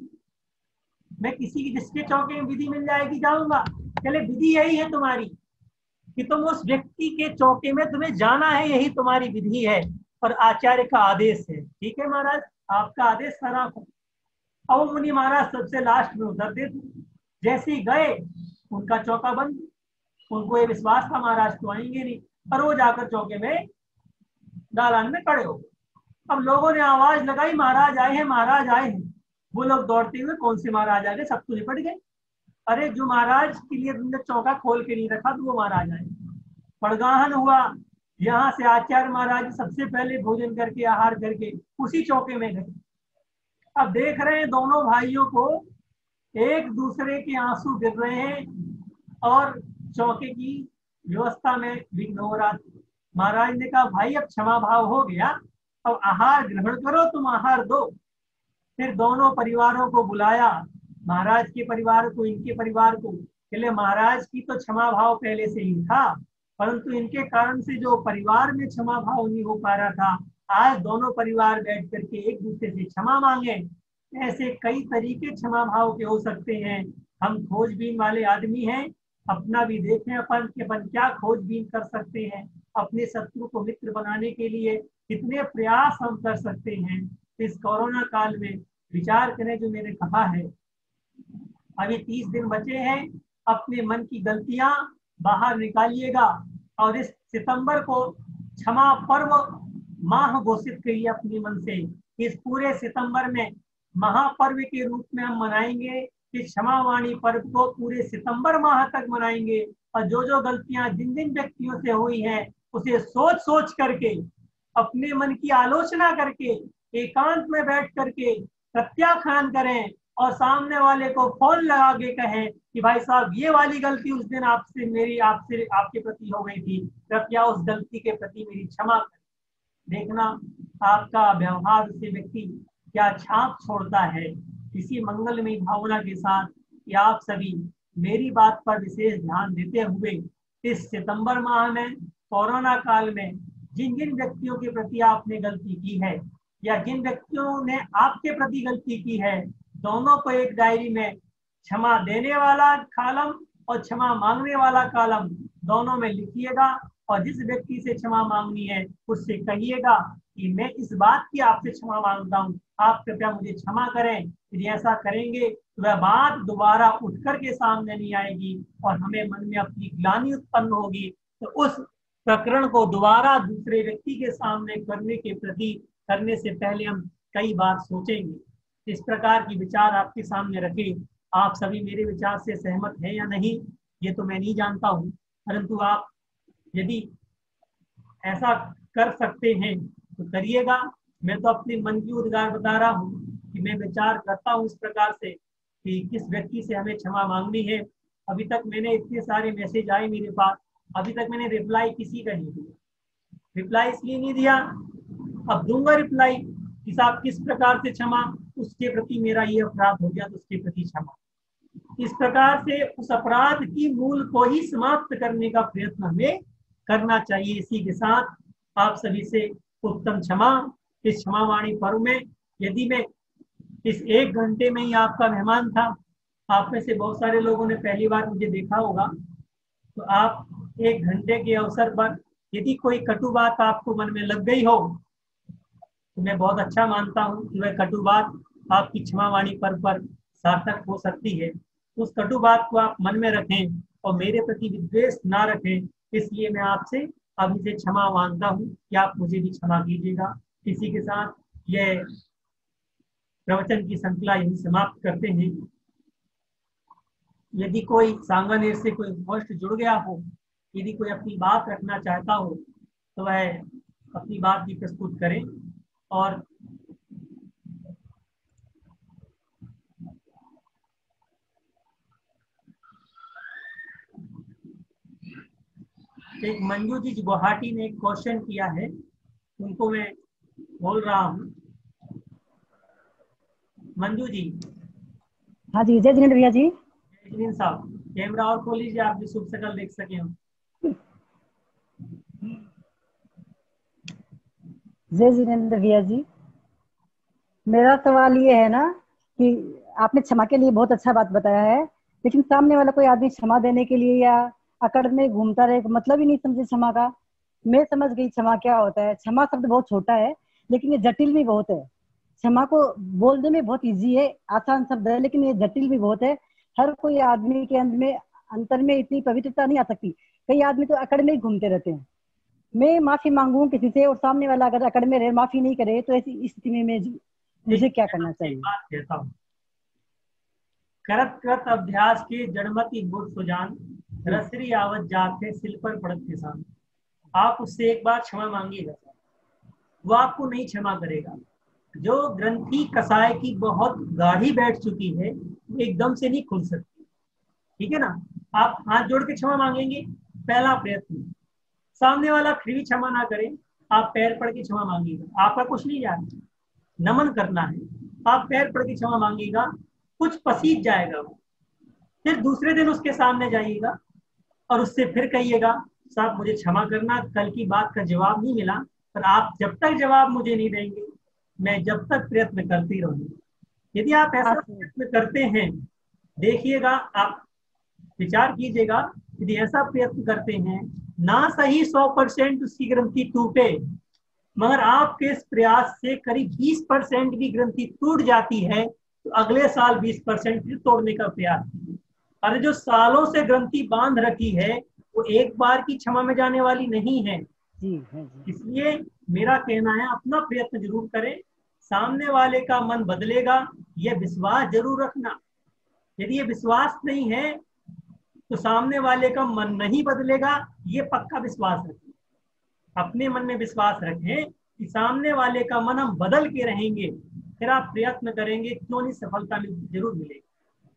मैं किसी की जिसके चौके में विधि मिल जाएगी जाऊंगा। चले विधि यही है तुम्हारी कि तुम उस व्यक्ति के चौके में तुम्हें जाना है, यही तुम्हारी विधि है और आचार्य का आदेश है। ठीक है महाराज, आपका आदेश खराब है। अब मुनि महाराज सबसे लास्ट में उतरते थे, जैसे ही गए उनका चौका बंद। उनको ये विश्वास था महाराज तो आएंगे नहीं, पर वो जाकर चौके में दालान में खड़े हो गए। अब लोगों ने आवाज लगाई महाराज आए हैं, महाराज आए हैं। वो लोग दौड़ते हुए कौन से महाराज आ गए, सब तो निपट गए। अरे जो महाराज के लिए तुमने चौका खोल के नहीं रखा तो वो महाराज आए। पड़गाहन हुआ, यहाँ से आचार्य महाराज सबसे पहले भोजन करके आहार करके उसी चौके में गए। अब देख रहे हैं दोनों भाइयों को एक दूसरे के आंसू गिर रहे हैं और चौके की व्यवस्था में विघ्न हो रहा था। महाराज ने कहा भाई अब क्षमा भाव हो गया, अब आहार ग्रहण करो, तुम आहार दो। फिर दोनों परिवारों को बुलाया, महाराज के परिवार को, इनके परिवार को। पहले महाराज की तो क्षमा भाव पहले से ही था, परंतु इनके कारण से जो परिवार में क्षमा भाव नहीं हो पा रहा था, आज दोनों परिवार बैठ करके एक दूसरे से क्षमा मांगे। ऐसे कई तरीके क्षमा भाव के हो सकते हैं। हम खोजबीन वाले आदमी हैं, अपना भी देखें अपन कि अपन क्या खोजबीन कर सकते हैं, अपने शत्रु को मित्र बनाने के लिए कितने प्रयास हम कर सकते हैं। इस कोरोना काल में विचार करें, जो मैंने कहा है, अभी 30 दिन बचे हैं, अपने मन की गलतियां बाहर निकालिएगा और इस सितंबर को क्षमा पर्व माह घोषित करिए अपने मन से। इस पूरे सितंबर में महापर्व के रूप में हम मनाएंगे, इस क्षमावाणी पर्व को पूरे सितंबर माह तक मनाएंगे और जो जो गलतियां जिन जिन व्यक्तियों से हुई हैं उसे सोच सोच करके, अपने मन की आलोचना करके, एकांत में बैठ करके प्रत्याख्यान करें और सामने वाले को फोन लगा के कहें कि भाई साहब ये वाली गलती उस दिन आपसे मेरी आपसे आपके प्रति हो गई थी, कृपया उस गलती के प्रति मेरी क्षमा करें। देखना आपका व्यवहार उसे व्यक्ति क्या छाप छोड़ता है। इसी मंगलमय भावना के साथ कि आप सभी मेरी बात पर विशेष ध्यान देते हुए इस सितंबर माह में कोरोना काल में जिन जिन व्यक्तियों के प्रति आपने गलती की है या जिन व्यक्तियों ने आपके प्रति गलती की है, दोनों को एक डायरी में क्षमा देने वाला कॉलम और क्षमा मांगने वाला कॉलम दोनों में लिखिएगा और जिस व्यक्ति से क्षमा मांगनी है उससे कहिएगा कि मैं इस बात की आपसे क्षमा मांगता हूँ, आप कृपया मुझे क्षमा करें। यदि ऐसा करेंगे तो वह बात दोबारा उठ करके सामने नहीं आएगी और हमें मन में अपनी ग्लानि उत्पन्न होगी, तो उस प्रकरण को दोबारा दूसरे व्यक्ति के सामने करने से पहले हम कई बार सोचेंगे। इस प्रकार की विचार आपके सामने रखे। आप सभी मेरे विचार से सहमत हैं या नहीं ये तो मैं नहीं जानता हूँ, परंतु आप यदि ऐसा कर सकते हैं तो करिएगा। मैं तो अपने मन की उद्गार बता रहा हूँ कि मैं विचार करता हूँ इस प्रकार से कि किस व्यक्ति से हमें क्षमा मांगनी है। अभी तक मैंने इतने सारे मैसेज आए मेरे पास, अभी तक मैंने रिप्लाई किसी का नहीं दिया। रिप्लाई इसलिए नहीं दिया, अब दूंगा रिप्लाई कि साहब किस प्रकार से क्षमा, उसके प्रति मेरा ये अपराध हो गया तो उसके प्रति क्षमा। इस प्रकार से उस अपराध की मूल को ही समाप्त करने का प्रयत्न हमें करना चाहिए। इसी के साथ आप सभी से उत्तम क्षमा। इस क्षमावाणी पर्व में यदि मैं इस 1 घंटे में ही आपका मेहमान था, आप में से बहुत सारे लोगों ने पहली बार मुझे देखा होगा, तो आप 1 घंटे के अवसर पर यदि कोई कटु बात आपको मन में लग गई हो तो मैं बहुत अच्छा मानता हूँ कि वह कटु बात आपकी क्षमावाणी पर्व पर सार्थक हो सकती है। उस कटु बात को आप मन में रखें और मेरे प्रति विद्वेष ना रखें, इसलिए मैं आपसे अभी से क्षमा मांगता हूँ कि आप मुझे भी क्षमा कीजिएगा। इसी के साथ यह प्रवचन की श्रृंखला यही समाप्त करते हैं। यदि कोई सांगानेर से कोई गोष्ठ जुड़ गया हो, यदि कोई अपनी बात रखना चाहता हो तो वह अपनी बात भी प्रस्तुत करें। और एक मंजू जी गुवाहाटी ने एक क्वेश्चन किया है, उनको मैं बोल रहा हूँ। मंजू जी। हाँ जी, जय जिनेंद्र भैया जी। जय जिनेंद्र साहब, कैमरा और खोल लीजिए, आप भी शुभ शकल देख सके हम। जय जिनेंद्र भैया जी। मेरा सवाल ये है ना कि आपने क्षमा के लिए बहुत अच्छा बात बताया है, लेकिन सामने वाला कोई आदमी क्षमा देने के लिए या अकड़ में घूमता रहे, मतलब ही नहीं समझे क्षमा का। मैं समझ गई क्षमा क्या होता है। क्षमा शब्द बहुत छोटा है, लेकिन ये जटिल भी बहुत है। क्षमा को बोलने में बहुत इजी है, आसान शब्द है, लेकिन ये जटिल भी बहुत है। हर कोई आदमी के अंतर में इतनी पवित्रता नहीं आ सकती। कई आदमी तो अकड़ में ही घूमते रहते हैं। मैं माफी मांगू किसी से और सामने वाला अगर अकड़ में रहे, माफी नहीं करे, तो ऐसी स्थिति में मुझे क्या देखिए, करना आपसे एक चाहिए? बात कहता हूँ। करत करत अभ्यास के जड़मति बुझ सुजान, जी रसरी आवत जाते सिल पर पड़त किसान। आप उससे एक बार क्षमा मांगिएगा, वो आपको नहीं क्षमा करेगा। जो ग्रंथि कसाय की बहुत गाढ़ी बैठ चुकी है, वो एकदम से नहीं खुल सकती। ठीक है ना? आप हाथ जोड़ के क्षमा मांगेंगे, पहला प्रयत्न। सामने वाला फिर भी क्षमा ना करे, आप पैर पड़ के क्षमा मांगिएगा। आपका कुछ नहीं जाना, नमन करना है। आप पैर पड़ के क्षमा मांगिएगा, कुछ पसीज जाएगा वो। फिर दूसरे दिन उसके सामने जाइएगा और उससे फिर कहिएगा, साहब मुझे क्षमा करना, कल की बात का जवाब नहीं मिला, पर आप जब तक जवाब मुझे नहीं देंगे, मैं जब तक प्रयत्न करती रहूंगी। यदि आप ऐसा आज प्रयत्न करते हैं, देखिएगा, आप विचार कीजिएगा, यदि ऐसा प्रयत्न करते हैं, ना सही 100% उसकी ग्रंथि टूटे, मगर आपके इस प्रयास से करीब 20% भी ग्रंथि टूट जाती है, तो अगले साल 20% फिर तोड़ने का प्रयास कीजिए। अरे जो सालों से ग्रंथि बांध रखी है, वो एक बार की क्षमा में जाने वाली नहीं है। जी है जी। इसलिए मेरा कहना है, अपना प्रयत्न जरूर करें। सामने वाले का मन बदलेगा, यह विश्वास जरूर रखना। यदि ये विश्वास नहीं है, तो सामने वाले का मन नहीं बदलेगा, ये पक्का विश्वास रखें। अपने मन में विश्वास रखें कि सामने वाले का मन हम बदल के रहेंगे, फिर आप प्रयत्न करेंगे, क्यों नहीं, सफलता जरूर मिलेगी।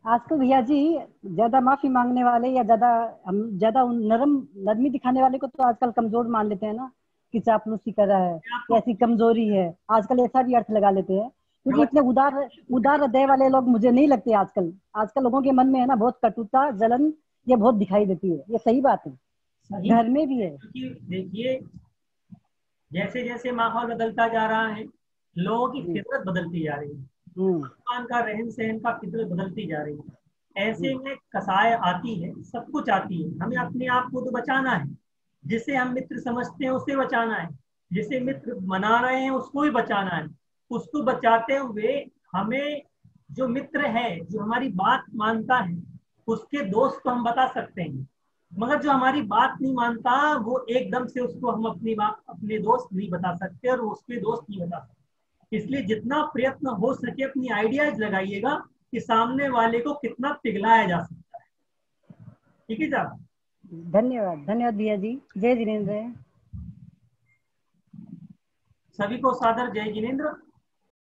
आजकल भैया जी, ज्यादा माफी मांगने वाले या ज्यादा नरमी दिखाने वाले को तो आजकल कमजोर मान लेते हैं ना, कि चापलूसी कर रहा है, मैं कि आपको ऐसी कमजोरी है। आजकल ऐसा भी अर्थ लगा लेते हैं, क्योंकि इतने प्रवचन उदार हृदय वाले लोग मुझे नहीं लगते आजकल। आजकल लोगों के मन में है ना बहुत कटुता, जलन, ये बहुत दिखाई देती है। ये सही बात है, सही, घर में भी है। क्योंकि देखिए, जैसे जैसे माहौल बदलता जा रहा है, लोगों की जी। फितरत बदलती जा रही है, हम्म। इंसान का रहन सहन का फितरत बदलती जा रही है। ऐसे जी में कसाय आती है, सब कुछ आती है, हमें अपने आप को तो बचाना है। जिसे हम मित्र समझते हैं उसे बचाना है, जिसे मित्र मना रहे हैं उसको भी बचाना है। उसको बचाते हुए हमें, जो मित्र है, जो हमारी बात मानता है, उसके दोस्त को हम बता सकते हैं। मगर जो हमारी बात नहीं मानता, वो एकदम से उसको हम अपनी बात अपने दोस्त नहीं बता सकते, और उसके दोस्त नहीं बता सकते। इसलिए जितना प्रयत्न हो सके अपनी आइडियाज लगाइएगा कि सामने वाले को कितना पिघलाया जा सकता है। ठीक है साहब? धन्यवाद, धन्यवाद भैया जी। जय जिनेंद्र। सभी को सादर जय जिनेंद्र।